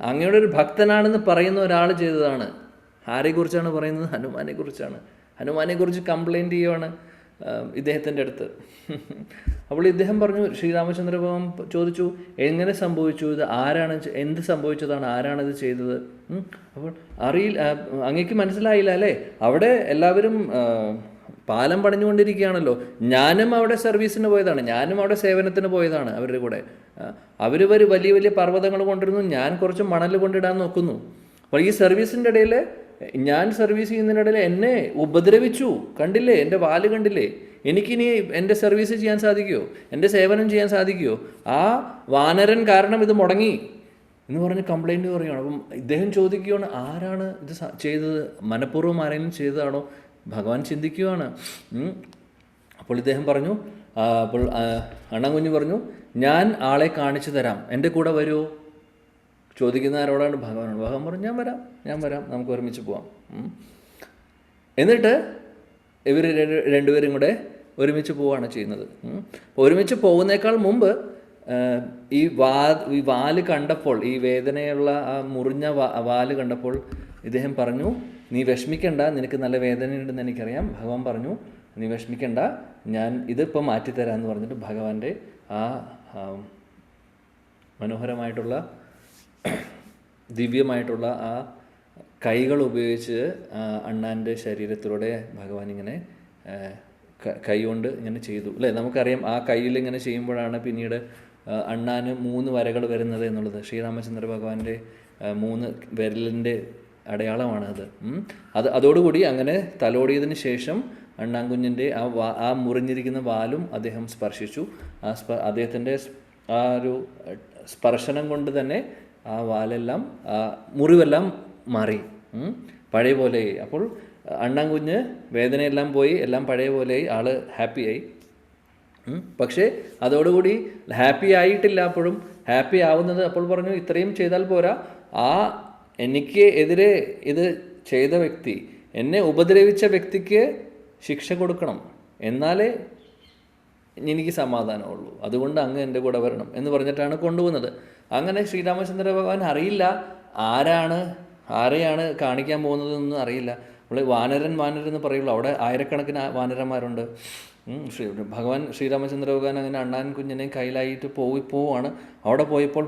അങ്ങയുടെ ഒരു ഭക്തനാണെന്ന് പറയുന്ന ഒരാൾ ചെയ്തതാണ്. ആരെക്കുറിച്ചാണ് പറയുന്നത്? ഹനുമാനെ കുറിച്ചാണ്. ഹനുമാനെക്കുറിച്ച് കംപ്ലൈൻറ്റ് ചെയ്യുവാണ് ഇദ്ദേഹത്തിൻ്റെ അടുത്ത്. അപ്പോൾ ഇദ്ദേഹം പറഞ്ഞു, ശ്രീരാമചന്ദ്ര ഭഗവാൻ ചോദിച്ചു, എങ്ങനെ സംഭവിച്ചു ഇത്, ആരാണ്, എന്ത് സംഭവിച്ചതാണ്, ആരാണിത് ചെയ്തത്? അപ്പോൾ അറിയില്ല, അങ്ങേക്ക് മനസ്സിലായില്ല അല്ലേ, അവിടെ എല്ലാവരും പാലം പണിഞ്ഞുകൊണ്ടിരിക്കുകയാണല്ലോ, ഞാനും അവിടെ സർവീസിന് പോയതാണ്, ഞാനും അവിടെ സേവനത്തിന് പോയതാണ് അവരുടെ കൂടെ. അവർ വലിയ വലിയ പർവ്വതങ്ങൾ കൊണ്ടിരുന്നു, ഞാൻ കുറച്ച് മണൽ കൊണ്ടിടാൻ നോക്കുന്നു. അപ്പോൾ ഈ സർവീസിൻ്റെ ഇടയിൽ, ഞാൻ സർവീസ് ചെയ്യുന്നതിനിടയിൽ എന്നെ ഉപദ്രവിച്ചു, കണ്ടില്ലേ, എൻ്റെ വാല് കണ്ടില്ലേ, എനിക്കിനി എൻ്റെ സർവീസ് ചെയ്യാൻ സാധിക്കുമോ, എൻ്റെ സേവനം ചെയ്യാൻ സാധിക്കുമോ? ആ വാനരൻ കാരണം ഇത് മുടങ്ങി എന്ന് പറഞ്ഞ് കംപ്ലൈൻറ്റ് പറയുകയാണ്. അപ്പം ഇദ്ദേഹം ചോദിക്കുകയാണ്, ആരാണ് ഇത് ചെയ്തത്, മനഃപൂർവ്വം ആരെങ്കിലും ചെയ്തതാണോ? ഭഗവാൻ ചിന്തിക്കുകയാണ്. അപ്പോൾ ഇദ്ദേഹം പറഞ്ഞു, അപ്പോൾ അണ്ണാൻകുഞ്ഞ് പറഞ്ഞു, ഞാൻ ആളെ കാണിച്ചു തരാം, എൻ്റെ കൂടെ വരുമോ? ചോദിക്കുന്ന ആരോടാണ്? ഭഗവാനാണ്. ഭഗവാൻ പറഞ്ഞു, ഞാൻ വരാം, നമുക്ക് ഒരുമിച്ച് പോവാം. എന്നിട്ട് ഇവർ രണ്ടുപേരും കൂടെ ഒരുമിച്ച് പോവുകയാണ് ചെയ്യുന്നത്. ഒരുമിച്ച് പോകുന്നേക്കാൾ മുമ്പ് ഈ വാല് കണ്ടപ്പോൾ, ഈ വേദനയുള്ള ആ മുറിഞ്ഞ വാല് കണ്ടപ്പോൾ ഇദ്ദേഹം പറഞ്ഞു, നീ വിഷമിക്കണ്ട, നിനക്ക് നല്ല വേദനയുണ്ടെന്ന് എനിക്കറിയാം. ഭഗവാൻ പറഞ്ഞു, നീ വിഷമിക്കണ്ട, ഞാൻ ഇതിപ്പോൾ മാറ്റിത്തരാമെന്ന് പറഞ്ഞിട്ട് ഭഗവാന്റെ ആ മനോഹരമായിട്ടുള്ള ദിവ്യമായിട്ടുള്ള ആ കൈകൾ ഉപയോഗിച്ച് അണ്ണാൻ്റെ ശരീരത്തിലൂടെ ഭഗവാൻ ഇങ്ങനെ കൈ കൊണ്ട് ഇങ്ങനെ ചെയ്തു അല്ലേ. നമുക്കറിയാം, ആ കയ്യിൽ ഇങ്ങനെ ചെയ്യുമ്പോഴാണ് പിന്നീട് അണ്ണാന് 3 വരകൾ വരുന്നത് എന്നുള്ളത്. ശ്രീരാമചന്ദ്ര ഭഗവാന്റെ 3 വിരലിൻ്റെ അടയാളമാണ് അത്. അതോടുകൂടി അങ്ങനെ തലോടിയതിന് ശേഷം അണ്ണാൻകുഞ്ഞിൻ്റെ ആ മുറിഞ്ഞിരിക്കുന്ന വാലും അദ്ദേഹം സ്പർശിച്ചു. അദ്ദേഹത്തിൻ്റെ ആ ഒരു സ്പർശനം കൊണ്ട് തന്നെ ആ വാലെല്ലാം, ആ മുറിവെല്ലാം മാറി, പഴയ പോലെയായി. അപ്പോൾ അണ്ണാൻകുഞ്ഞ് വേദനയെല്ലാം പോയി, എല്ലാം പഴയ പോലെയായി, ആള് ഹാപ്പിയായി. പക്ഷേ അതോടുകൂടി ഹാപ്പി ആയിട്ടില്ല, അപ്പോഴും ഹാപ്പി ആവുന്നത്. അപ്പോൾ പറഞ്ഞു, ഇത്രയും ചെയ്താൽ പോരാ, എനിക്ക് എതിരെ ഇത് ചെയ്ത വ്യക്തി, എന്നെ ഉപദ്രവിച്ച വ്യക്തിക്ക് ശിക്ഷ കൊടുക്കണം, എന്നാലേ എനിക്ക് സമാധാനമുള്ളൂ, അതുകൊണ്ട് അങ്ങ് എൻ്റെ കൂടെ വരണം എന്ന് പറഞ്ഞിട്ടാണ് കൊണ്ടുപോകുന്നത്. അങ്ങനെ ശ്രീരാമചന്ദ്ര ഭഗവാൻ അറിയില്ല ആരെയാണ് കാണിക്കാൻ പോകുന്നതെന്നൊന്നും അറിയില്ല. നമ്മൾ വാനരൻ എന്ന് പറയുള്ളൂ, അവിടെ ആയിരക്കണക്കിന് വാനരന്മാരുണ്ട്. ഭഗവാൻ ശ്രീരാമചന്ദ്ര ഭഗവാൻ അങ്ങനെ അണ്ണാൻകുഞ്ഞിനെ കയ്യിലായിട്ട് പോവാണ്. അവിടെ പോയപ്പോൾ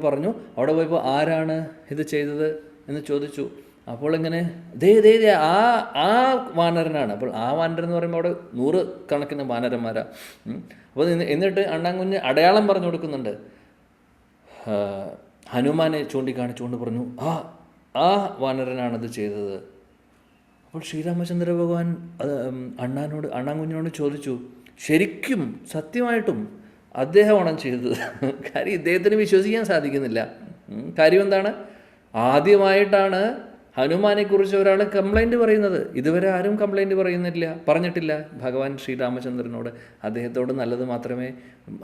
ആരാണ് ഇത് ചെയ്തത് എന്ന് ചോദിച്ചു. അപ്പോൾ ഇങ്ങനെ ദേ ആ വാനരനാണ്. അപ്പോൾ ആ വാനരൻ എന്ന് പറയുമ്പോൾ അവിടെ 100 കണക്കിന് വാനരന്മാരാ. അപ്പോൾ എന്നിട്ട് അണ്ണാൻകുഞ്ഞ് അടയാളം പറഞ്ഞു കൊടുക്കുന്നുണ്ട്. ഹനുമാനെ ചൂണ്ടിക്കാണിച്ചുകൊണ്ട് പറഞ്ഞു, ആ വാനരനാണത് ചെയ്തത്. അപ്പോൾ ശ്രീരാമചന്ദ്ര ഭഗവാൻ അണ്ണാൻകുഞ്ഞിനോട് ചോദിച്ചു, ശരിക്കും സത്യമായിട്ടും അദ്ദേഹമാണ് ചെയ്തത്? കാര്യം ഇദ്ദേഹത്തിന് വിശ്വസിക്കാൻ സാധിക്കുന്നില്ല. കാര്യം എന്താണ്? ആദ്യമായിട്ടാണ് ഹനുമാനെക്കുറിച്ച് ഒരാൾ കംപ്ലൈൻറ്റ് പറയുന്നത്. ഇതുവരെ ആരും കംപ്ലൈൻറ്റ് പറഞ്ഞിട്ടില്ല ഭഗവാൻ ശ്രീരാമചന്ദ്രനോട്. അദ്ദേഹത്തോട് നല്ലത് മാത്രമേ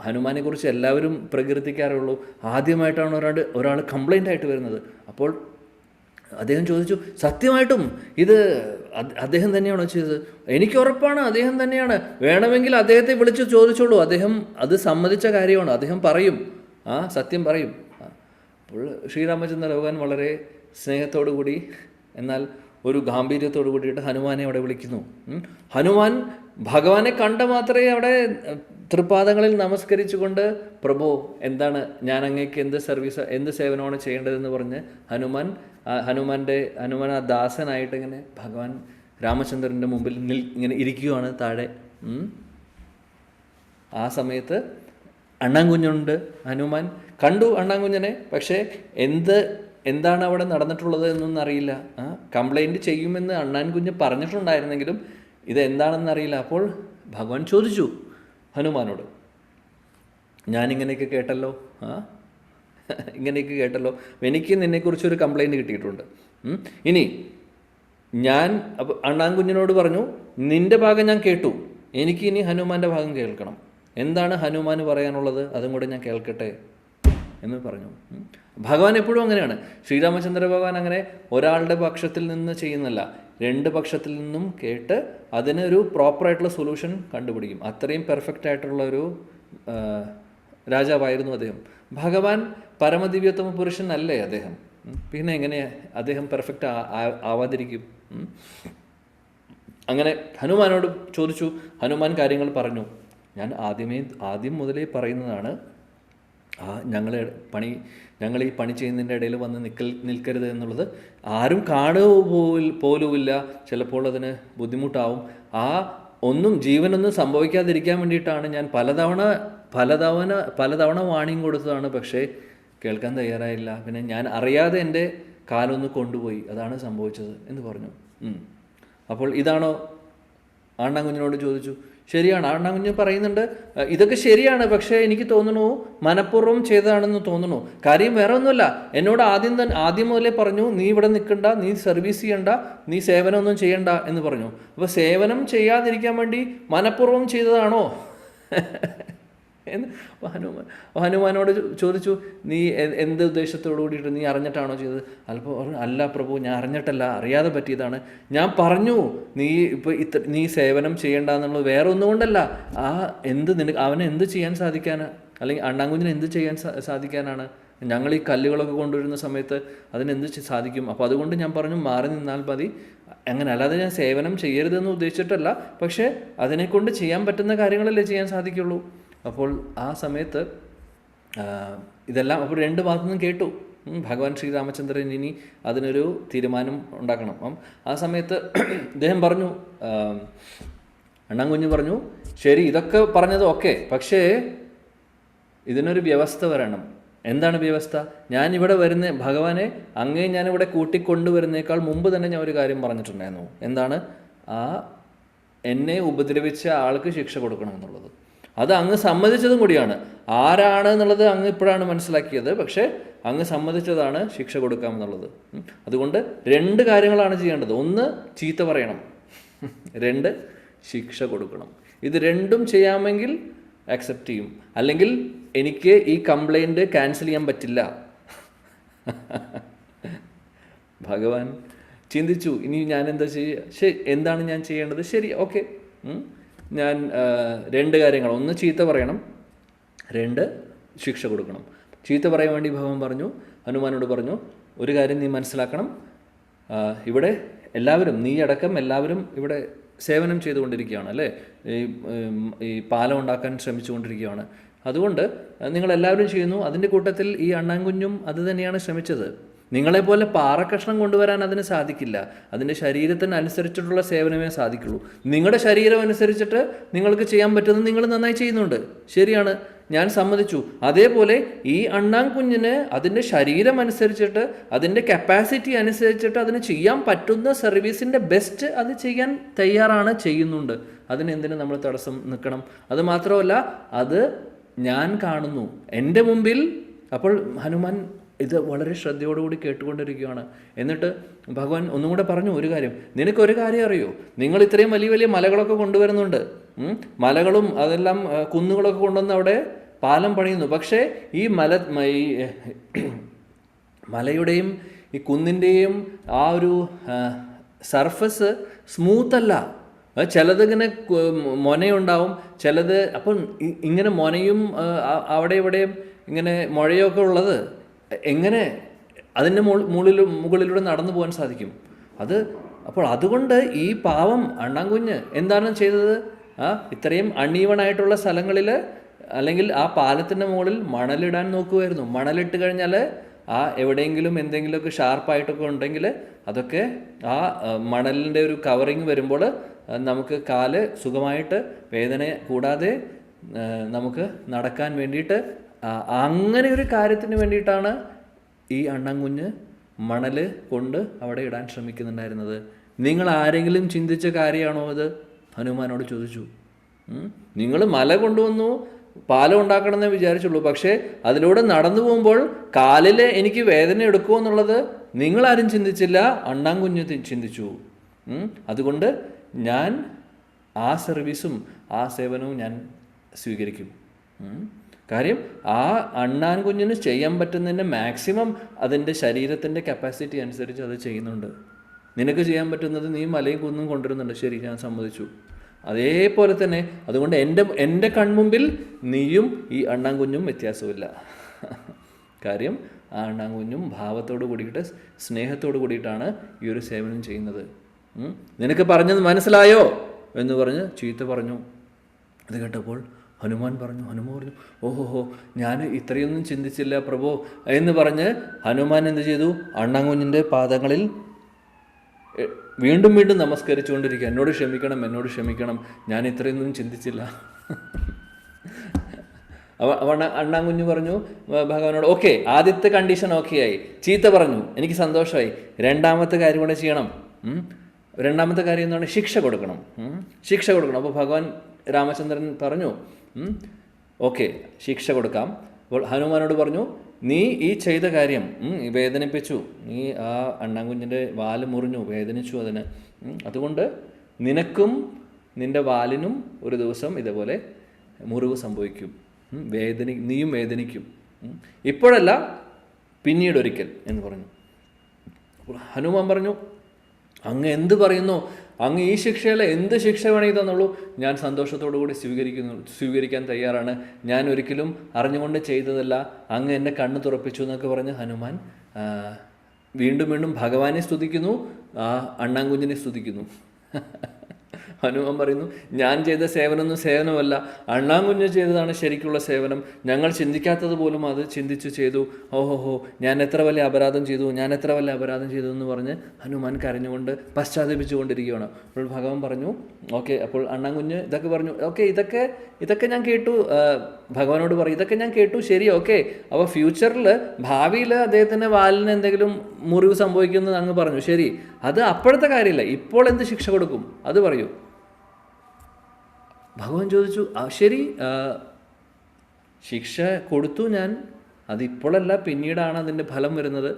ഹനുമാനെക്കുറിച്ച് എല്ലാവരും പ്രകീർത്തിക്കാറുള്ളൂ. ആദ്യമായിട്ടാണ് ഒരാൾ കംപ്ലൈൻ്റ് ആയിട്ട് വരുന്നത്. അപ്പോൾ അദ്ദേഹം ചോദിച്ചു, സത്യമായിട്ടും ഇത് അദ്ദേഹം തന്നെയാണോ ചെയ്തത്? എനിക്ക് ഉറപ്പാണ് അദ്ദേഹം തന്നെയാണ്, വേണമെങ്കിൽ അദ്ദേഹത്തെ വിളിച്ച് ചോദിച്ചോളൂ, അദ്ദേഹം അത് സമ്മതിച്ച കാര്യമാണ്, അദ്ദേഹം പറയും, സത്യം പറയും. അപ്പോൾ ശ്രീരാമചന്ദ്ര ഭഗവാൻ വളരെ സ്നേഹത്തോടു കൂടി, എന്നാൽ ഒരു ഗാംഭീര്യത്തോട് കൂടിയിട്ട് ഹനുമാനെ അവിടെ വിളിക്കുന്നു. ഹനുമാൻ ഭഗവാനെ കണ്ട മാത്രമേ അവിടെ തൃപ്പാദങ്ങളിൽ നമസ്കരിച്ചുകൊണ്ട് പ്രഭു എന്താണ് ഞാൻ അങ്ങേക്ക് എന്ത് സേവനമാണ് ചെയ്യേണ്ടതെന്ന് പറഞ്ഞ് ഹനുമാൻ ആ ദാസനായിട്ട് ഇങ്ങനെ ഭഗവാൻ രാമചന്ദ്രൻ്റെ മുമ്പിൽ ഇങ്ങനെ ഇരിക്കുകയാണ് താഴെ. ആ സമയത്ത് അണ്ണാൻകുഞ്ഞുണ്ട്. ഹനുമാൻ കണ്ടു അണ്ണാൻകുഞ്ഞനെ. പക്ഷേ എന്താണ് അവിടെ നടന്നിട്ടുള്ളത് എന്നൊന്നും അറിയില്ല. കംപ്ലൈൻറ്റ് ചെയ്യുമെന്ന് അണ്ണാൻകുഞ്ഞ് പറഞ്ഞിട്ടുണ്ടായിരുന്നെങ്കിലും ഇതെന്താണെന്ന് അറിയില്ല. അപ്പോൾ ഭഗവാൻ ചോദിച്ചു ഹനുമാനോട്, ഞാനിങ്ങനെയൊക്കെ കേട്ടല്ലോ, ഇങ്ങനെയൊക്കെ കേട്ടല്ലോ, എനിക്ക് നിന്നെക്കുറിച്ചൊരു കംപ്ലൈൻറ്റ് കിട്ടിയിട്ടുണ്ട്. ഇനി ഞാൻ അണ്ണാൻകുഞ്ഞിനോട് പറഞ്ഞു, നിൻ്റെ ഭാഗം ഞാൻ കേട്ടു, എനിക്ക് ഇനി ഹനുമാൻ്റെ ഭാഗം കേൾക്കണം. എന്താണ് ഹനുമാന് പറയാനുള്ളത് അതും കൂടെ ഞാൻ കേൾക്കട്ടെ എന്ന് പറഞ്ഞു. ഭഗവാൻ എപ്പോഴും അങ്ങനെയാണ്. ശ്രീരാമചന്ദ്ര ഭഗവാൻ അങ്ങനെ ഒരാളുടെ പക്ഷത്തിൽ നിന്ന് ചെയ്യുന്നില്ല, രണ്ട് പക്ഷത്തിൽ നിന്നും കേട്ട് അതിനൊരു പ്രോപ്പറായിട്ടുള്ള സൊല്യൂഷൻ കണ്ടുപിടിക്കും. അത്രയും പെർഫെക്റ്റ് ആയിട്ടുള്ള ഒരു രാജാവായിരുന്നു അദ്ദേഹം. ഭഗവാൻ പരമദിവ്യോത്തമ പുരുഷനല്ലേ അദ്ദേഹം, പിന്നെ എങ്ങനെ അദ്ദേഹം പെർഫെക്റ്റ് ആവാതിരിക്കും? അങ്ങനെ ഹനുമാനോട് ചോദിച്ചു. ഹനുമാൻ കാര്യങ്ങൾ പറഞ്ഞു. ഞാൻ ആദ്യം മുതലേ പറയുന്നതാണ്, ഞങ്ങൾ ഈ പണി ചെയ്യുന്നതിൻ്റെ ഇടയിൽ വന്ന് നിൽക്കരുത് എന്നുള്ളത്. ആരും കാണുക പോലുമില്ല, ചിലപ്പോൾ അതിന് ബുദ്ധിമുട്ടാവും. ജീവനൊന്നും സംഭവിക്കാതിരിക്കാൻ വേണ്ടിയിട്ടാണ് ഞാൻ പലതവണ വാണിംഗ് കൊടുത്തതാണ്. പക്ഷേ കേൾക്കാൻ തയ്യാറായില്ല. പിന്നെ ഞാൻ അറിയാതെ എൻ്റെ കാലൊന്ന് കൊണ്ടുപോയി, അതാണ് സംഭവിച്ചത് എന്ന് പറഞ്ഞു. അപ്പോൾ ഇതാണോ ആണ്ണാൻകുഞ്ഞിനോട് ചോദിച്ചു. ശരിയാണ്, ആണ്ണാൻകുഞ്ഞ് പറയുന്നുണ്ട് ഇതൊക്കെ ശരിയാണ്, പക്ഷേ എനിക്ക് തോന്നുന്നു മനഃപൂർവ്വം ചെയ്തതാണെന്ന് തോന്നുന്നു. കാര്യം വേറെ ഒന്നുമല്ല, എന്നോട് ആദ്യം മുതലേ പറഞ്ഞു നീ ഇവിടെ നിൽക്കണ്ട, നീ സർവീസ് ചെയ്യണ്ട, നീ സേവനമൊന്നും ചെയ്യണ്ട എന്ന് പറഞ്ഞു. അപ്പോൾ സേവനം ചെയ്യാതിരിക്കാൻ വേണ്ടി മനഃപൂർവ്വം ചെയ്തതാണോ എന്ന് ഹനുമാനോട് ചോദിച്ചു. നീ എന്ത് ഉദ്ദേശത്തോടു കൂടിയിട്ട് നീ അറിഞ്ഞിട്ടാണോ ചെയ്തത്? അല്ല പ്രഭു, ഞാൻ അറിഞ്ഞിട്ടല്ല, അറിയാതെ പറ്റിയതാണ്. ഞാൻ പറഞ്ഞു നീ സേവനം ചെയ്യേണ്ട എന്നുള്ളത് വേറെ ഒന്നുകൊണ്ടല്ല. അവന് എന്ത് ചെയ്യാൻ സാധിക്കാനാണ്? അല്ലെങ്കിൽ അണ്ണാൻകുഞ്ഞിന് എന്ത് ചെയ്യാൻ സാധിക്കാനാണ്? ഞങ്ങൾ ഈ കല്ലുകളൊക്കെ കൊണ്ടുവരുന്ന സമയത്ത് അതിനെന്ത് സാധിക്കും? അപ്പോൾ അതുകൊണ്ട് ഞാൻ പറഞ്ഞു മാറി നിന്നാൽ മതി. അങ്ങനെ അല്ലാതെ ഞാൻ സേവനം ചെയ്യരുതെന്ന് ഉദ്ദേശിച്ചിട്ടല്ല, പക്ഷേ അതിനെക്കൊണ്ട് ചെയ്യാൻ പറ്റുന്ന കാര്യങ്ങളല്ലേ ചെയ്യാൻ സാധിക്കുള്ളൂ. അപ്പോൾ ആ സമയത്ത് ഇതെല്ലാം അപ്പോൾ രണ്ട് ഭാഗത്തു നിന്നും കേട്ടു. ഭഗവാൻ ശ്രീരാമചന്ദ്രൻ ഇനി അതിനൊരു തീരുമാനം ഉണ്ടാക്കണം. ആ സമയത്ത് ഇദ്ദേഹം പറഞ്ഞു, അണ്ണാൻകുഞ്ഞ് പറഞ്ഞു, ശരി ഇതൊക്കെ പറഞ്ഞത് ഓക്കെ, പക്ഷേ ഇതിനൊരു വ്യവസ്ഥ വരണം. എന്താണ് വ്യവസ്ഥ? ഞാനിവിടെ ഭഗവാനെ ഞാനിവിടെ കൂട്ടിക്കൊണ്ടുവരുന്നേക്കാൾ മുമ്പ് തന്നെ ഞാൻ ഒരു കാര്യം പറഞ്ഞിട്ടുണ്ടായിരുന്നു. എന്താണ്? എന്നെ ഉപദ്രവിച്ച ആൾക്ക് ശിക്ഷ കൊടുക്കണം എന്നുള്ളത്. അത് അങ്ങ് സമ്മതിച്ചതും കൂടിയാണ്. ആരാണ് എന്നുള്ളത് അങ്ങ് ഇപ്പോഴാണ് മനസ്സിലാക്കിയത്, പക്ഷേ അങ്ങ് സമ്മതിച്ചതാണ് ശിക്ഷ കൊടുക്കാമെന്നുള്ളത്. അതുകൊണ്ട് രണ്ട് കാര്യങ്ങളാണ് ചെയ്യേണ്ടത്. ഒന്ന്, ചീത്ത പറയണം. രണ്ട്, ശിക്ഷ കൊടുക്കണം. ഇത് രണ്ടും ചെയ്യാമെങ്കിൽ ആക്സെപ്റ്റ് ചെയ്യും. അല്ലെങ്കിൽ എനിക്ക് ഈ കംപ്ലൈൻറ്റ് ക്യാൻസൽ ചെയ്യാൻ പറ്റില്ല. ഭഗവാൻ ചിന്തിച്ചു, ഇനി ഞാൻ എന്താ ചെയ്യുക? എന്താണ് ഞാൻ ചെയ്യേണ്ടത്? ശരി, ഓക്കെ, ഞാൻ രണ്ട് കാര്യങ്ങൾ, ഒന്ന് ചീത്ത പറയണം, രണ്ട് ശിക്ഷ കൊടുക്കണം. ചീത്ത പറയാൻ വേണ്ടി ഭഗവാൻ പറഞ്ഞു, ഹനുമാനോട് പറഞ്ഞു, ഒരു കാര്യം നീ മനസ്സിലാക്കണം, ഇവിടെ എല്ലാവരും, നീ അടക്കം എല്ലാവരും ഇവിടെ സേവനം ചെയ്തുകൊണ്ടിരിക്കുകയാണ് അല്ലേ, ഈ പാലം ഉണ്ടാക്കാൻ ശ്രമിച്ചുകൊണ്ടിരിക്കുകയാണ്. അതുകൊണ്ട് നിങ്ങളെല്ലാവരും ചെയ്യുന്നു. അതിൻ്റെ കൂട്ടത്തിൽ ഈ അണ്ണാൻകുഞ്ഞും അത് തന്നെയാണ് ശ്രമിച്ചത്. നിങ്ങളെപ്പോലെ പാറക്കഷ്ണം കൊണ്ടുവരാൻ അതിന് സാധിക്കില്ല. അതിൻ്റെ ശരീരത്തിനനുസരിച്ചിട്ടുള്ള സേവനമേ സാധിക്കുള്ളൂ. നിങ്ങളുടെ ശരീരം അനുസരിച്ചിട്ട് നിങ്ങൾക്ക് ചെയ്യാൻ പറ്റുന്നത് നിങ്ങൾ നന്നായി ചെയ്യുന്നുണ്ട്, ശരിയാണ്, ഞാൻ സമ്മതിച്ചു. അതേപോലെ ഈ അണ്ണാൻകുഞ്ഞിന് അതിൻ്റെ ശരീരം അനുസരിച്ചിട്ട്, അതിൻ്റെ കപ്പാസിറ്റി അനുസരിച്ചിട്ട് അതിന് ചെയ്യാൻ പറ്റുന്ന സർവീസിൻ്റെ ബെസ്റ്റ് അത് ചെയ്യാൻ തയ്യാറാണ്, ചെയ്യുന്നുണ്ട്. അതിനെന്തിനു നമ്മൾ തടസ്സം നിൽക്കണം? അത് മാത്രമല്ല, അത് ഞാൻ കാണുന്നു എൻ്റെ മുമ്പിൽ. അപ്പോൾ ഹനുമാൻ ഇത് വളരെ ശ്രദ്ധയോടുകൂടി കേട്ടുകൊണ്ടിരിക്കുകയാണ്. എന്നിട്ട് ഭഗവാൻ ഒന്നും കൂടെ പറഞ്ഞു, ഒരു കാര്യം, നിനക്കൊരു കാര്യം അറിയോ? നിങ്ങൾ ഇത്രയും വലിയ വലിയ മലകളൊക്കെ കൊണ്ടുവരുന്നുണ്ട്, മലകളും അതെല്ലാം കുന്നുകളൊക്കെ കൊണ്ടുവന്ന് അവിടെ പാലം പണിയുന്നു. പക്ഷേ ഈ മലയുടെയും ഈ കുന്നിൻ്റെയും ആ ഒരു സർഫസ് സ്മൂത്തല്ല. ചിലതിങ്ങനെ മൊനയുണ്ടാവും, ചിലത് അപ്പം ഇങ്ങനെ മൊനയും അവിടെ ഇവിടെയും ഇങ്ങനെ മുഴയൊക്കെ ഉള്ളത് എങ്ങനെ അതിൻ്റെ മുകളിലൂടെ നടന്നു പോകാൻ സാധിക്കും? അത് അപ്പോൾ അതുകൊണ്ട് ഈ പാവം അണ്ണാൻകുഞ്ഞ് എന്താണ് ചെയ്തത്? ഇത്രയും അൺഈവണായിട്ടുള്ള സ്ഥലങ്ങളിൽ അല്ലെങ്കിൽ ആ പാലത്തിൻ്റെ മുകളിൽ മണലിടാൻ നോക്കുമായിരുന്നു. മണലിട്ട് കഴിഞ്ഞാൽ എവിടെയെങ്കിലും എന്തെങ്കിലുമൊക്കെ ഷാർപ്പായിട്ടൊക്കെ ഉണ്ടെങ്കിൽ അതൊക്കെ മണലിൻ്റെ ഒരു കവറിങ് വരുമ്പോൾ നമുക്ക് കാല് സുഖമായിട്ട് വേദന കൂടാതെ നമുക്ക് നടക്കാൻ വേണ്ടിയിട്ട്, അങ്ങനെ ഒരു കാര്യത്തിന് വേണ്ടിയിട്ടാണ് ഈ അണ്ണാൻകുഞ്ഞ് മണൽ കൊണ്ട് അവിടെ ഇടാൻ ശ്രമിക്കുന്നുണ്ടായിരുന്നത്. നിങ്ങൾ ആരെങ്കിലും ചിന്തിച്ച കാര്യമാണോ അത്? ഹനുമാനോട് ചോദിച്ചു. നിങ്ങൾ മല കൊണ്ടുവന്നു പാലം ഉണ്ടാക്കണമെന്നേ വിചാരിച്ചുള്ളൂ, പക്ഷേ അതിലൂടെ നടന്നു പോകുമ്പോൾ കാലിൽ എനിക്ക് വേദന എടുക്കുമോ എന്നുള്ളത് നിങ്ങളാരും ചിന്തിച്ചില്ല, അണ്ണാൻകുഞ്ഞ് ചിന്തിച്ചു. അതുകൊണ്ട് ഞാൻ ആ സർവീസും ആ സേവനവും ഞാൻ സ്വീകരിക്കും. കാര്യം ആ അണ്ണാൻകുഞ്ഞിന് ചെയ്യാൻ പറ്റുന്നതിൻ്റെ മാക്സിമം അതിൻ്റെ ശരീരത്തിൻ്റെ കപ്പാസിറ്റി അനുസരിച്ച് അത് ചെയ്യുന്നുണ്ട്. നിനക്ക് ചെയ്യാൻ പറ്റുന്നത് നീ മലയും കുന്നും കൊണ്ടുവരുന്നുണ്ട്, ശരി, ഞാൻ സമ്മതിച്ചു. അതേപോലെ തന്നെ അതുകൊണ്ട് എൻ്റെ കൺമുമ്പിൽ നീയും ഈ അണ്ണാൻകുഞ്ഞും വ്യത്യാസമില്ല. കാര്യം ആ അണ്ണാൻകുഞ്ഞും ഭാവത്തോട് കൂടിയിട്ട് സ്നേഹത്തോട് കൂടിയിട്ടാണ് ഈ ഒരു സേവനം ചെയ്യുന്നത്. നിനക്ക് പറഞ്ഞത് മനസ്സിലായോ എന്ന് പറഞ്ഞ് ചീത്ത പറഞ്ഞു. അത് കേട്ടപ്പോൾ ഹനുമാൻ പറഞ്ഞു, ഓഹോഹോ, ഞാൻ ഇത്രയൊന്നും ചിന്തിച്ചില്ല പ്രഭോ എന്ന് പറഞ്ഞ് ഹനുമാൻ എന്ത് ചെയ്തു? അണ്ണാൻകുഞ്ഞിൻ്റെ പാദങ്ങളിൽ വീണ്ടും വീണ്ടും നമസ്കരിച്ചുകൊണ്ടിരിക്കുക. എന്നോട് ക്ഷമിക്കണം, ഞാൻ ഇത്രയൊന്നും ചിന്തിച്ചില്ല. അണ്ണാൻകുഞ്ഞ് പറഞ്ഞു ഭഗവാനോട്, ഓക്കെ, ആദ്യത്തെ കണ്ടീഷൻ ഓക്കെ ആയി, ചീത്ത പറഞ്ഞു, എനിക്ക് സന്തോഷമായി, രണ്ടാമത്തെ കാര്യം കൂടെ ചെയ്യണം. രണ്ടാമത്തെ കാര്യം എന്താണ്? ശിക്ഷ കൊടുക്കണം. അപ്പോൾ ഭഗവാൻ രാമചന്ദ്രൻ പറഞ്ഞു, ഓക്കെ, ശിക്ഷ കൊടുക്കാം. അപ്പോൾ ഹനുമാനോട് പറഞ്ഞു, നീ ഈ ചെയ്ത കാര്യം വേദനിപ്പിച്ചു, നീ ആ അണ്ണാൻകുഞ്ഞിൻ്റെ വാല് മുറിഞ്ഞു, വേദനിച്ചു അതിന്. അതുകൊണ്ട് നിനക്കും നിൻ്റെ വാലിനും ഒരു ദിവസം ഇതേപോലെ മുറിവ് സംഭവിക്കും, നീയും വേദനിക്കും, ഇപ്പോഴല്ല പിന്നീടൊരിക്കൽ എന്ന് പറഞ്ഞു. അപ്പോൾ ഹനുമാൻ പറഞ്ഞു, അങ്ങ് എന്ത് പറയുന്നു? അങ്ങ് ഈ ശിക്ഷയല്ല, എന്ത് ശിക്ഷ വേണമെങ്കിൽ തന്നുള്ളൂ, ഞാൻ സന്തോഷത്തോടു കൂടി സ്വീകരിക്കാൻ തയ്യാറാണ്. ഞാൻ ഒരിക്കലും അറിഞ്ഞുകൊണ്ട് ചെയ്തതല്ല, അങ്ങ് എന്നെ കണ്ണ് തുറപ്പിച്ചു എന്നൊക്കെ പറഞ്ഞ് ഹനുമാൻ വീണ്ടും വീണ്ടും ഭഗവാനെ സ്തുതിക്കുന്നു, ആ അണ്ണാൻകുഞ്ഞിനെ സ്തുതിക്കുന്നു. ഹനുമാൻ പറയുന്നു, ഞാൻ ചെയ്ത സേവനമൊന്നും സേവനമല്ല, അണ്ണാൻകുഞ്ഞ് ചെയ്തതാണ് ശരിക്കുള്ള സേവനം. ഞങ്ങൾ ചിന്തിക്കാത്തത് പോലും അത് ചിന്തിച്ചു ചെയ്തു. ഓഹോഹോ, ഞാൻ എത്ര വലിയ അപരാധം ചെയ്തു എന്ന് പറഞ്ഞ് ഹനുമാൻ കരഞ്ഞുകൊണ്ട് പശ്ചാത്തപിച്ചുകൊണ്ടിരിക്കുകയാണ്. അപ്പോൾ ഭഗവാൻ പറഞ്ഞു, ഓക്കെ. അപ്പോൾ അണ്ണാൻകുഞ്ഞ് ഇതൊക്കെ പറഞ്ഞു, ഓക്കെ, ഇതൊക്കെ ഞാൻ കേട്ടു. ഭഗവാനോട് പറയും, ഇതൊക്കെ ഞാൻ കേട്ടു, ശരി, ഓക്കെ. അപ്പോൾ ഫ്യൂച്ചറിൽ, ഭാവിയിൽ അദ്ദേഹത്തിൻ്റെ വാലിന് എന്തെങ്കിലും മുറിവ് സംഭവിക്കുന്നത് അങ്ങ് പറഞ്ഞു, ശരി, അത് അപ്പോഴത്തെ കാര്യമില്ല, ഇപ്പോൾ എന്ത് ശിക്ഷ കൊടുക്കും അത് പറയൂ. ഭഗവാൻ ചോദിച്ചു, ശരി, ശിക്ഷ കൊടുത്തു ഞാൻ, അതിപ്പോഴല്ല, പിന്നീടാണ് അതിൻ്റെ ഫലം വരുന്നത്.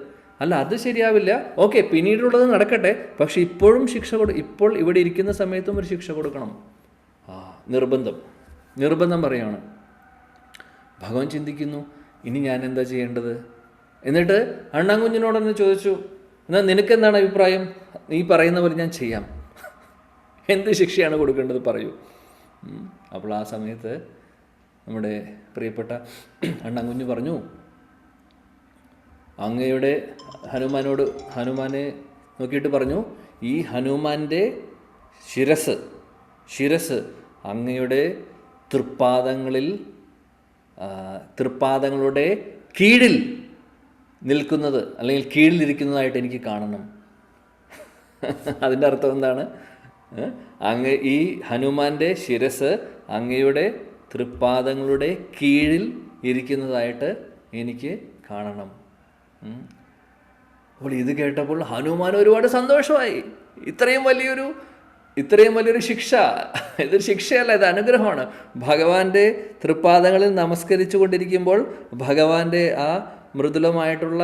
അല്ല, അത് ശരിയാവില്ല, ഓക്കെ, പിന്നീടുള്ളത് നടക്കട്ടെ, പക്ഷെ ഇപ്പോഴും ഇപ്പോൾ ഇവിടെ ഇരിക്കുന്ന സമയത്തും ഒരു ശിക്ഷ കൊടുക്കണം. നിർബന്ധം പറയുകയാണ്. ഭഗവാൻ ചിന്തിക്കുന്നു, ഇനി ഞാൻ എന്താ ചെയ്യേണ്ടത്? എന്നിട്ട് അണ്ണാൻകുഞ്ഞിനോട് തന്നെ ചോദിച്ചു, എന്നാൽ നിനക്കെന്താണ് അഭിപ്രായം? നീ പറയുന്ന പോലെ ഞാൻ ചെയ്യാം, എന്ത് ശിക്ഷയാണ് കൊടുക്കേണ്ടത് പറയൂ. അപ്പോൾ ആ സമയത്ത് നമ്മുടെ പ്രിയപ്പെട്ട അണ്ണാൻകുഞ്ഞ് പറഞ്ഞു, അങ്ങയുടെ ഹനുമാനെ നോക്കിയിട്ട് പറഞ്ഞു, ഈ ഹനുമാൻ്റെ ശിരസ് അങ്ങയുടെ തൃപ്പാദങ്ങളുടെ കീഴിൽ നിൽക്കുന്നത്, അല്ലെങ്കിൽ കീഴിലിരിക്കുന്നതായിട്ട് എനിക്ക് കാണണം. അതിൻ്റെ അർത്ഥം എന്താണ്? ഈ ഹനുമാൻ്റെ ശിരസ് അങ്ങയുടെ തൃപ്പാദങ്ങളുടെ കീഴിൽ ഇരിക്കുന്നതായിട്ട് എനിക്ക് കാണണം. അപ്പോൾ ഇത് കേട്ടപ്പോൾ ഹനുമാൻ ഒരുപാട് സന്തോഷമായി. ഇത്രയും വലിയൊരു ശിക്ഷ, ഇതൊരു ശിക്ഷയല്ല, ഇത് അനുഗ്രഹമാണ്. ഭഗവാന്റെ തൃപ്പാദങ്ങളിൽ നമസ്കരിച്ചു കൊണ്ടിരിക്കുമ്പോൾ ഭഗവാന്റെ ആ മൃദുലമായിട്ടുള്ള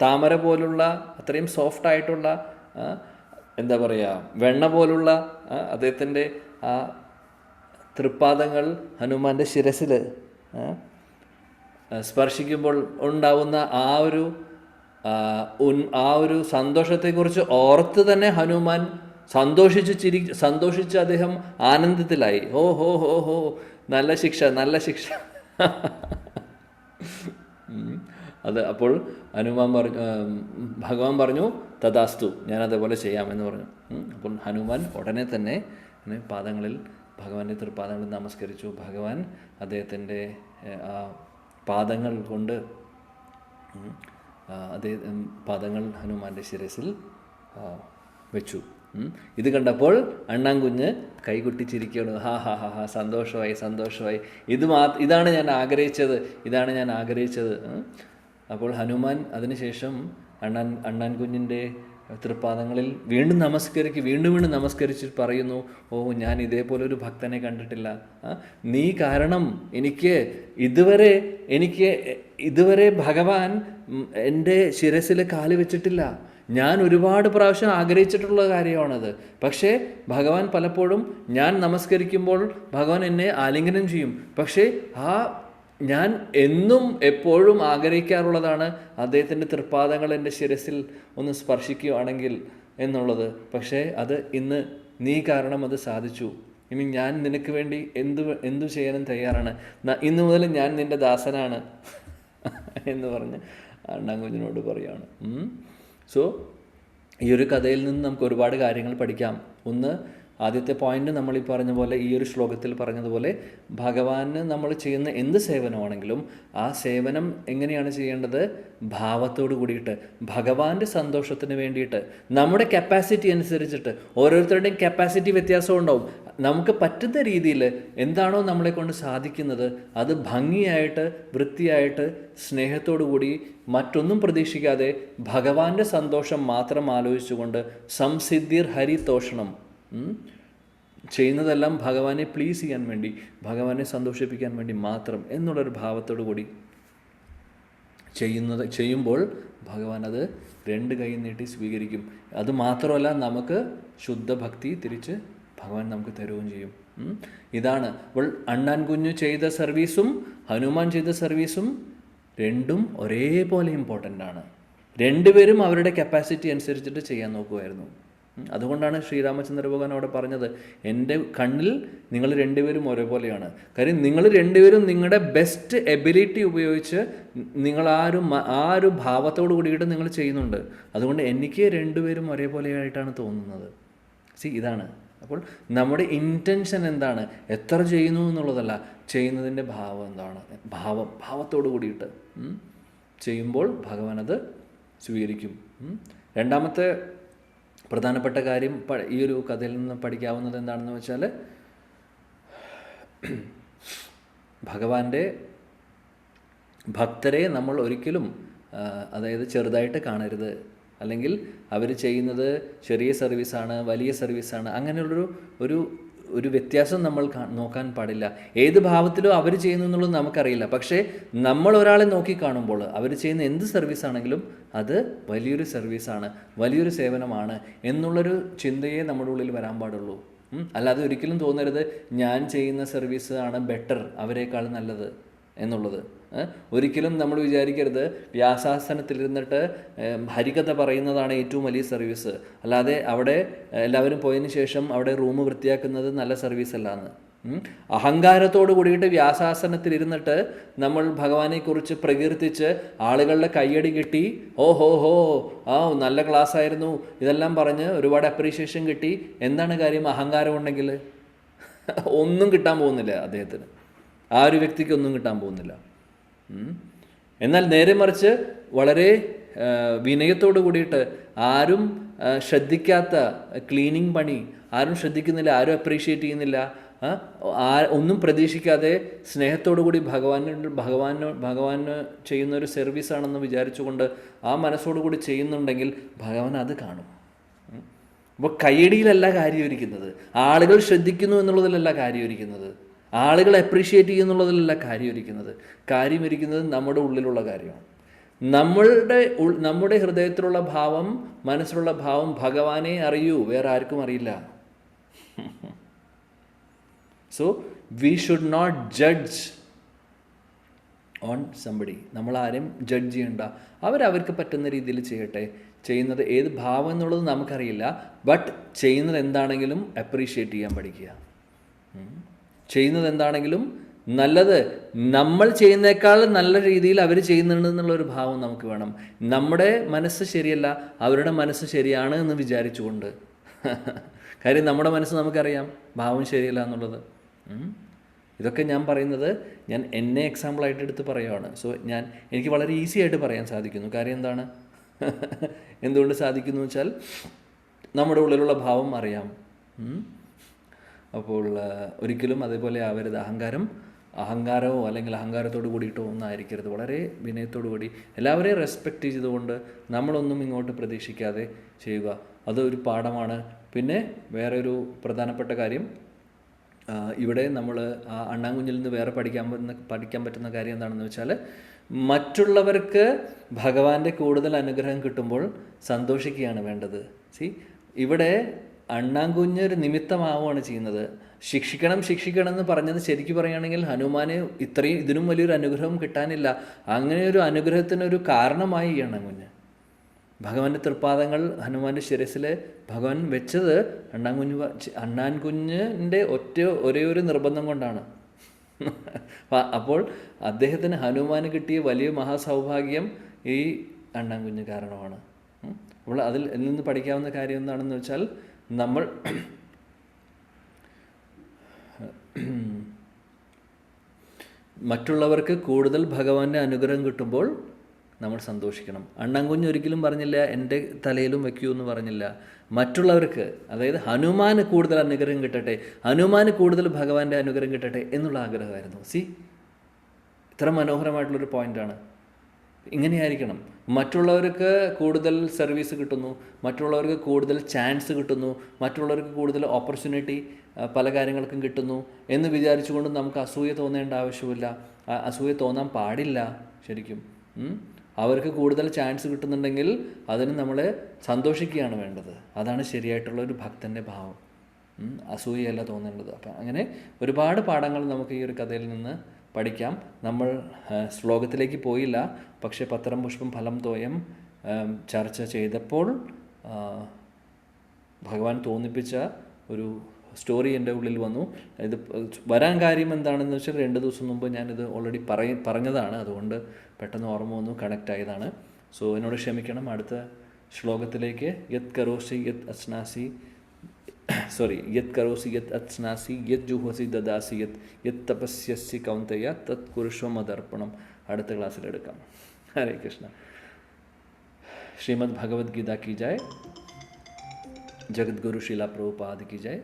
താമര പോലുള്ള, അത്രയും സോഫ്റ്റായിട്ടുള്ള, എന്താ പറയുക, വെണ്ണ പോലുള്ള അദ്ദേഹത്തിൻ്റെ ആ തൃപ്പാദങ്ങൾ ഹനുമാൻ്റെ ശിരസിൽ സ്പർശിക്കുമ്പോൾ ഉണ്ടാവുന്ന ആ ഒരു സന്തോഷത്തെക്കുറിച്ച് ഓർത്ത് തന്നെ ഹനുമാൻ സന്തോഷിച്ച് അദ്ദേഹം ആനന്ദത്തിലായി. ഹോ, നല്ല ശിക്ഷ. അത് അപ്പോൾ ഹനുമാൻ പറഞ്ഞു, ഭഗവാൻ പറഞ്ഞു തഥാസ്തു, ഞാൻ അതേപോലെ ചെയ്യാമെന്ന് പറഞ്ഞു. അപ്പോൾ ഹനുമാൻ ഉടനെ തന്നെ പാദങ്ങളിൽ, ഭഗവാന്റെ തൃപ്പാദങ്ങളിൽ നമസ്കരിച്ചു. ഭഗവാൻ അദ്ദേഹത്തിൻ്റെ ആ പാദങ്ങൾ കൊണ്ട് അതേ പാദങ്ങൾ ഹനുമാൻ്റെ ശിരസിൽ വെച്ചു. ഇത് കണ്ടപ്പോൾ അണ്ണാൻകുഞ്ഞ് കൈകൊട്ടിച്ചിരിക്കുകയാണ്. ഹാ ഹാ ഹാ ഹാ, സന്തോഷമായി. ഇതാണ് ഞാൻ ആഗ്രഹിച്ചത്. അപ്പോൾ ഹനുമാൻ അതിനുശേഷം അണ്ണാൻകുഞ്ഞിൻ്റെ തൃപ്പാദങ്ങളിൽ വീണ്ടും നമസ്കരിച്ച് പറയുന്നു, ഓ, ഞാൻ ഇതേപോലൊരു ഭക്തനെ കണ്ടിട്ടില്ല. നീ കാരണം എനിക്ക് ഇതുവരെ ഭഗവാൻ എൻ്റെ ശിരസിൽ കാല് വെച്ചിട്ടില്ല. ഞാൻ ഒരുപാട് പ്രാവശ്യം ആഗ്രഹിച്ചിട്ടുള്ള കാര്യമാണത്. പക്ഷേ ഭഗവാൻ പലപ്പോഴും ഞാൻ നമസ്കരിക്കുമ്പോൾ ഭഗവാൻ എന്നെ ആലിംഗനം ചെയ്യും. പക്ഷേ ഞാൻ എപ്പോഴും ആഗ്രഹിക്കാറുള്ളതാണ് അദ്ദേഹത്തിൻ്റെ തൃപ്പാദങ്ങൾ എൻ്റെ ശിരസിൽ ഒന്ന് സ്പർശിക്കുകയാണെങ്കിൽ എന്നുള്ളത്. പക്ഷേ അത് ഇന്ന് നീ കാരണം അത് സാധിച്ചു. ഇനി ഞാൻ നിനക്ക് വേണ്ടി എന്തു ചെയ്യാനും തയ്യാറാണ്. ഇന്നു മുതൽ ഞാൻ നിൻ്റെ ദാസനാണ് എന്ന് പറഞ്ഞ് അണ്ണാൻകുഞ്ഞിനോട് പറയാണ്. സോ ഈ ഒരു കഥയിൽ നിന്ന് നമുക്ക് ഒരുപാട് കാര്യങ്ങൾ പഠിക്കാം. ഒന്ന്, ആദ്യത്തെ പോയിന്റ് നമ്മൾ ഈ പറഞ്ഞ പോലെ, ഈ ഒരു ശ്ലോകത്തിൽ പറഞ്ഞതുപോലെ, ഭഗവാന് നമ്മൾ ചെയ്യുന്ന എന്ത് സേവനമാണെങ്കിലും ആ സേവനം എങ്ങനെയാണ് ചെയ്യേണ്ടത്? ഭാവത്തോട് കൂടിയിട്ട്, ഭഗവാന്റെ സന്തോഷത്തിന് വേണ്ടിയിട്ട്, നമ്മുടെ കപ്പാസിറ്റി അനുസരിച്ചിട്ട്. ഓരോരുത്തരുടെയും കപ്പാസിറ്റി വ്യത്യാസം ഉണ്ടാവും. നമുക്ക് പറ്റുന്ന രീതിയിൽ എന്താണോ നമ്മളെ കൊണ്ട് സാധിക്കുന്നത് അത് ഭംഗിയായിട്ട്, വൃത്തിയായിട്ട്, സ്നേഹത്തോടു കൂടി, മറ്റൊന്നും പ്രതീക്ഷിക്കാതെ ഭഗവാന്റെ സന്തോഷം മാത്രം ആലോചിച്ചുകൊണ്ട്, സംസിദ്ധിർ ഹരിതോഷണം, ചെയ്യുന്നതെല്ലാം ഭഗവാനെ പ്ലീസ് ചെയ്യാൻ വേണ്ടി, ഭഗവാനെ സന്തോഷിപ്പിക്കാൻ വേണ്ടി മാത്രം എന്നുള്ളൊരു ഭാവത്തോടു കൂടി ചെയ്യുമ്പോൾ ഭഗവാൻ അത് രണ്ട് കൈ നീട്ടി സ്വീകരിക്കും. അതുമാത്രമല്ല, നമുക്ക് ശുദ്ധഭക്തി തിരിച്ച് ഭഗവാൻ നമുക്ക് തരുകയും ചെയ്യും. ഇതാണ്. അപ്പോൾ അണ്ണാൻകുഞ്ഞ് ചെയ്ത സർവീസും ഹനുമാൻ ചെയ്ത സർവീസും രണ്ടും ഒരേപോലെ ഇമ്പോർട്ടൻ്റ് ആണ്. രണ്ടുപേരും അവരുടെ കപ്പാസിറ്റി അനുസരിച്ചിട്ട് ചെയ്യാൻ നോക്കുമായിരുന്നു. അതുകൊണ്ടാണ് ശ്രീരാമചന്ദ്ര ഭഗവാൻ അവിടെ പറഞ്ഞത്, എൻ്റെ കണ്ണിൽ നിങ്ങൾ രണ്ടുപേരും ഒരേപോലെയാണ്. കാര്യം നിങ്ങൾ രണ്ടുപേരും നിങ്ങളുടെ ബെസ്റ്റ് എബിലിറ്റി ഉപയോഗിച്ച് നിങ്ങൾ ആ ഒരു ഭാവത്തോടു കൂടിയിട്ട് നിങ്ങൾ ചെയ്യുന്നുണ്ട്. അതുകൊണ്ട് എനിക്ക് രണ്ടുപേരും ഒരേപോലെയായിട്ടാണ് തോന്നുന്നത്. ഇതാണ്. അപ്പോൾ നമ്മുടെ ഇൻറ്റൻഷൻ എന്താണ്, എത്ര ചെയ്യുന്നു എന്നുള്ളതല്ല, ചെയ്യുന്നതിൻ്റെ ഭാവം എന്താണ്, ഭാവത്തോടു കൂടിയിട്ട് ചെയ്യുമ്പോൾ ഭഗവാൻ അത് സ്വീകരിക്കും. രണ്ടാമത്തെ പ്രധാനപ്പെട്ട കാര്യം ഈ ഒരു കഥയിൽ നിന്ന് പഠിക്കാവുന്നത് എന്താണെന്ന് വെച്ചാൽ, ഭഗവാന്റെ ഭക്തരെ നമ്മൾ ഒരിക്കലും അതായത് ചെറുതായിട്ട് കാണരുത്. അല്ലെങ്കിൽ അവർ ചെയ്യുന്നത് ചെറിയ സർവീസാണ്, വലിയ സർവീസാണ്, അങ്ങനെയുള്ളൊരു വ്യത്യാസം നമ്മൾ നോക്കാൻ പാടില്ല. ഏത് ഭാവത്തിലും അവർ ചെയ്യുന്നു എന്നുള്ളത് നമുക്കറിയില്ല. പക്ഷേ നമ്മൾ ഒരാളെ നോക്കി കാണുമ്പോൾ അവർ ചെയ്യുന്ന എന്ത് സർവീസാണെങ്കിലും അത് വലിയൊരു സർവീസാണ്, വലിയൊരു സേവനമാണ് എന്നുള്ളൊരു ചിന്തയെ നമ്മുടെ ഉള്ളിൽ വരാൻ പാടുള്ളൂ. അല്ലാതെ ഒരിക്കലും തോന്നരുത് ഞാൻ ചെയ്യുന്ന സർവീസ് ആണ് ബെറ്റർ, അവരെക്കാൾ നല്ലത് എന്നുള്ളത്. ഒരിക്കലും നമ്മൾ വിചാരിക്കരുത് വ്യാസാസനത്തിലിരുന്നിട്ട് ഹരികഥ പറയുന്നതാണ് ഏറ്റവും വലിയ സർവീസ്, അല്ലാതെ അവിടെ എല്ലാവരും പോയതിന് ശേഷം അവിടെ റൂം വൃത്തിയാക്കുന്നത് നല്ല സർവീസ് അല്ലാന്ന്. അഹങ്കാരത്തോട് കൂടിയിട്ട് വ്യാസാസനത്തിലിരുന്നിട്ട് നമ്മൾ ഭഗവാനെക്കുറിച്ച് പ്രകീർത്തിച്ച് ആളുകളുടെ കയ്യടി കിട്ടി, നല്ല ക്ലാസ് ആയിരുന്നു, ഇതെല്ലാം പറഞ്ഞ് ഒരുപാട് അപ്രീഷിയേഷൻ കിട്ടി. എന്താണ് കാര്യം? അഹങ്കാരം ഉണ്ടെങ്കിൽ ഒന്നും കിട്ടാൻ പോകുന്നില്ല അദ്ദേഹത്തിന്, ആ ഒരു വ്യക്തിക്ക് ഒന്നും കിട്ടാൻ പോകുന്നില്ല. എന്നാൽ നേരെ മറിച്ച് വളരെ വിനയത്തോട് കൂടിയിട്ട്, ആരും ശ്രദ്ധിക്കാത്ത ക്ലീനിങ് പണി ആരും ശ്രദ്ധിക്കുന്നില്ല, ആരും അപ്രീഷിയേറ്റ് ചെയ്യുന്നില്ല, ഒന്നും പ്രതീക്ഷിക്കാതെ സ്നേഹത്തോടു കൂടി ഭഗവാന് ചെയ്യുന്ന ഒരു സർവീസാണെന്ന് വിചാരിച്ചുകൊണ്ട് ആ മനസ്സോടുകൂടി ചെയ്യുന്നുണ്ടെങ്കിൽ ഭഗവാൻ അത് കാണും. അപ്പോൾ കയ്യടിയിലല്ല കാര്യം ഇരിക്കുന്നത്, ആളുകൾ ശ്രദ്ധിക്കുന്നു എന്നുള്ളതിലല്ല കാര്യം ഇരിക്കുന്നത്, ആളുകൾ അപ്രീഷിയേറ്റ് ചെയ്യുന്നുള്ളതിലല്ല കാര്യം ഇരിക്കുന്നത് നമ്മുടെ ഉള്ളിലുള്ള കാര്യമാണ്. നമ്മുടെ ഹൃദയത്തിലുള്ള ഭാവം, മനസ്സിലുള്ള ഭാവം ഭഗവാനെ അറിയൂ, വേറെ ആർക്കും അറിയില്ല. So we should not judge on somebody. നമ്മൾ ആരെയും ജഡ്ജ് ചെയ്യണ്ട, അവർക്ക് പറ്റുന്ന രീതിയിൽ ചെയ്യട്ടെ. ചെയ്യുന്നത് ഏത് ഭാവം എന്നുള്ളത് നമുക്കറിയില്ല, ബട്ട് ചെയ്യുന്നത് എന്താണെങ്കിലും അപ്രീഷിയേറ്റ് ചെയ്യാൻ പഠിക്കുക. ചെയ്യുന്നത് എന്താണെങ്കിലും നല്ലത് നമ്മൾ ചെയ്യുന്നേക്കാൾ നല്ല രീതിയിൽ അവർ ചെയ്യുന്നുണ്ട് എന്നുള്ളൊരു ഭാവം നമുക്ക് വേണം. നമ്മുടെ മനസ്സ് ശരിയല്ല, അവരുടെ മനസ്സ് ശരിയാണ് എന്ന് വിചാരിച്ചുകൊണ്ട്. കാര്യം നമ്മുടെ മനസ്സ് നമുക്കറിയാം ഭാവം ശരിയല്ല എന്നുള്ളത്. ഇതൊക്കെ ഞാൻ പറയുന്നത് ഞാൻ എന്നെ എക്സാമ്പിളായിട്ട് എടുത്ത് പറയുകയാണ്. സോ എനിക്ക് വളരെ ഈസി ആയിട്ട് പറയാൻ സാധിക്കുന്നു. കാര്യം എന്താണ്? എന്തുകൊണ്ട് സാധിക്കുന്നു വെച്ചാൽ നമ്മുടെ ഉള്ളിലുള്ള ഭാവം അറിയാം. അപ്പോൾ ഒരിക്കലും അതേപോലെ ആവരുത്. അഹങ്കാരമോ അല്ലെങ്കിൽ അഹങ്കാരത്തോട് കൂടിയിട്ടോ ഒന്നും ആയിരിക്കരുത്. വളരെ വിനയത്തോടു കൂടി എല്ലാവരെയും റെസ്പെക്റ്റ് ചെയ്തുകൊണ്ട് നമ്മളൊന്നും ഇങ്ങോട്ട് പ്രതീക്ഷിക്കാതെ ചെയ്യുക. അതൊരു പാഠമാണ്. പിന്നെ വേറെ ഒരു പ്രധാനപ്പെട്ട കാര്യം, ഇവിടെ നമ്മൾ ആ അണ്ണാൻകുഞ്ഞിൽ നിന്ന് വേറെ പഠിക്കാൻ പറ്റുന്ന കാര്യം എന്താണെന്ന് വെച്ചാൽ, മറ്റുള്ളവർക്ക് ഭഗവാന്റെ കൂടുതൽ അനുഗ്രഹം കിട്ടുമ്പോൾ സന്തോഷിക്കുകയാണ് വേണ്ടത്. ഇവിടെ അണ്ണാൻകുഞ്ഞ് ഒരു നിമിത്തമാവുകയാണ് ചെയ്യുന്നത്. ശിക്ഷിക്കണം എന്ന് പറഞ്ഞത് ശരിക്കും പറയുകയാണെങ്കിൽ ഹനുമാന് ഇതിനും വലിയൊരു അനുഗ്രഹം കിട്ടാനില്ല. അങ്ങനെ ഒരു അനുഗ്രഹത്തിനൊരു കാരണമായി ഈ അണ്ണാൻകുഞ്ഞ്. ഭഗവാന്റെ തൃപ്പാദങ്ങൾ ഹനുമാന്റെ ശിരസിൽ ഭഗവാൻ വെച്ചത് അണ്ണാൻകുഞ്ഞിൻ്റെ ഒരേ ഒരു നിർബന്ധം കൊണ്ടാണ്. അപ്പോൾ അദ്ദേഹത്തിന് ഹനുമാന് കിട്ടിയ വലിയ മഹാസൗഭാഗ്യം ഈ അണ്ണാൻകുഞ്ഞ് കാരണമാണ്. അപ്പോൾ അതിൽ നിന്ന് പഠിക്കാവുന്ന കാര്യം എന്താണെന്ന് വെച്ചാൽ, നമ്മൾ മറ്റുള്ളവർക്ക് കൂടുതൽ ഭഗവാന്റെ അനുഗ്രഹം കിട്ടുമ്പോൾ നമ്മൾ സന്തോഷിക്കണം. അണ്ണാൻകുഞ്ഞ് ഒരിക്കലും പറഞ്ഞില്ല എൻ്റെ തലയിലും വയ്ക്കൂ എന്ന് പറഞ്ഞില്ല. മറ്റുള്ളവർക്ക്, അതായത് ഹനുമാന് കൂടുതൽ അനുഗ്രഹം കിട്ടട്ടെ, ഹനുമാന് കൂടുതൽ ഭഗവാന്റെ അനുഗ്രഹം കിട്ടട്ടെ എന്നുള്ള ആഗ്രഹമായിരുന്നു. ഇത്ര മനോഹരമായിട്ടുള്ളൊരു പോയിൻ്റാണ്. ഇങ്ങനെയായിരിക്കണം. മറ്റുള്ളവർക്ക് കൂടുതൽ സർവീസ് കിട്ടുന്നു, മറ്റുള്ളവർക്ക് കൂടുതൽ ചാൻസ് കിട്ടുന്നു, മറ്റുള്ളവർക്ക് കൂടുതൽ ഓപ്പർച്യൂണിറ്റി പല കാര്യങ്ങൾക്കും കിട്ടുന്നു എന്ന് വിചാരിച്ചുകൊണ്ട് നമുക്ക് അസൂയ തോന്നേണ്ട ആവശ്യമില്ല. അസൂയ തോന്നാൻ പാടില്ല. ശരിക്കും അവർക്ക് കൂടുതൽ ചാൻസ് കിട്ടുന്നുണ്ടെങ്കിൽ അതിന് നമ്മൾ സന്തോഷിക്കുകയാണ് വേണ്ടത്. അതാണ് ശരിയായിട്ടുള്ള ഒരു ഭക്തൻ്റെ ഭാവം. അസൂയയല്ല തോന്നേണ്ടത്. അപ്പം അങ്ങനെ ഒരുപാട് പാഠങ്ങൾ നമുക്ക് ഈ ഒരു കഥയിൽ നിന്ന് പഠിക്കാം. നമ്മൾ ശ്ലോകത്തിലേക്ക് പോയില്ല, പക്ഷേ പത്രം പുഷ്പം ഫലം തോയം ചർച്ച ചെയ്തപ്പോൾ ഭഗവാൻ തോന്നിപ്പിച്ച ഒരു സ്റ്റോറി എൻ്റെ ഉള്ളിൽ വന്നു. ഇത് വരാൻ കാര്യം എന്താണെന്ന് വെച്ചാൽ 2 ദിവസം മുമ്പ് ഞാനിത് ഓൾറെഡി പറഞ്ഞതാണ്. അതുകൊണ്ട് പെട്ടെന്ന് ഓർമ്മ വന്നു, കണക്റ്റ് ആയതാണ്. സോ എന്നോട് ക്ഷമിക്കണം. അടുത്ത ശ്ലോകത്തിലേക്ക് യത് കരോസി യത് അസ്നാസി യത് ജുഹസി ദദാസി യത് തപസ്യസി കൗന്തയ തത് കുരുഷ്വ മദർപ്പണം അടുത്ത ക്ലാസ്സിലെടുക്കാം. ഹരേ കൃഷ്ണ. ശ്രീമദ് ഭഗവത്ഗീത की जय. जगद्गुरु श्रीला प्रभुपाद की जय.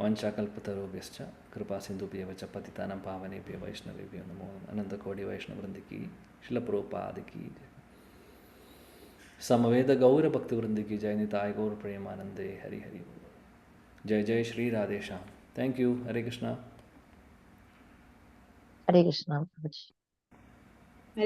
वाञ्छाकल्पतरुभ्यश्च कृपा सिन्धुभ्येव च पतितानां पावनेभ्यो वैष्णवेभ्यो नमो नमः. अनन्तकोटि वैष्णववृन्द की श्रील प्रभुपाद की जय. समवेद गौर भक्तवृंद की जय. निताय गौर प्रेमानंदे. हरि हरि. जय जय Shri Radheshyam. Thank you. Hare Krishna. Hare Krishna.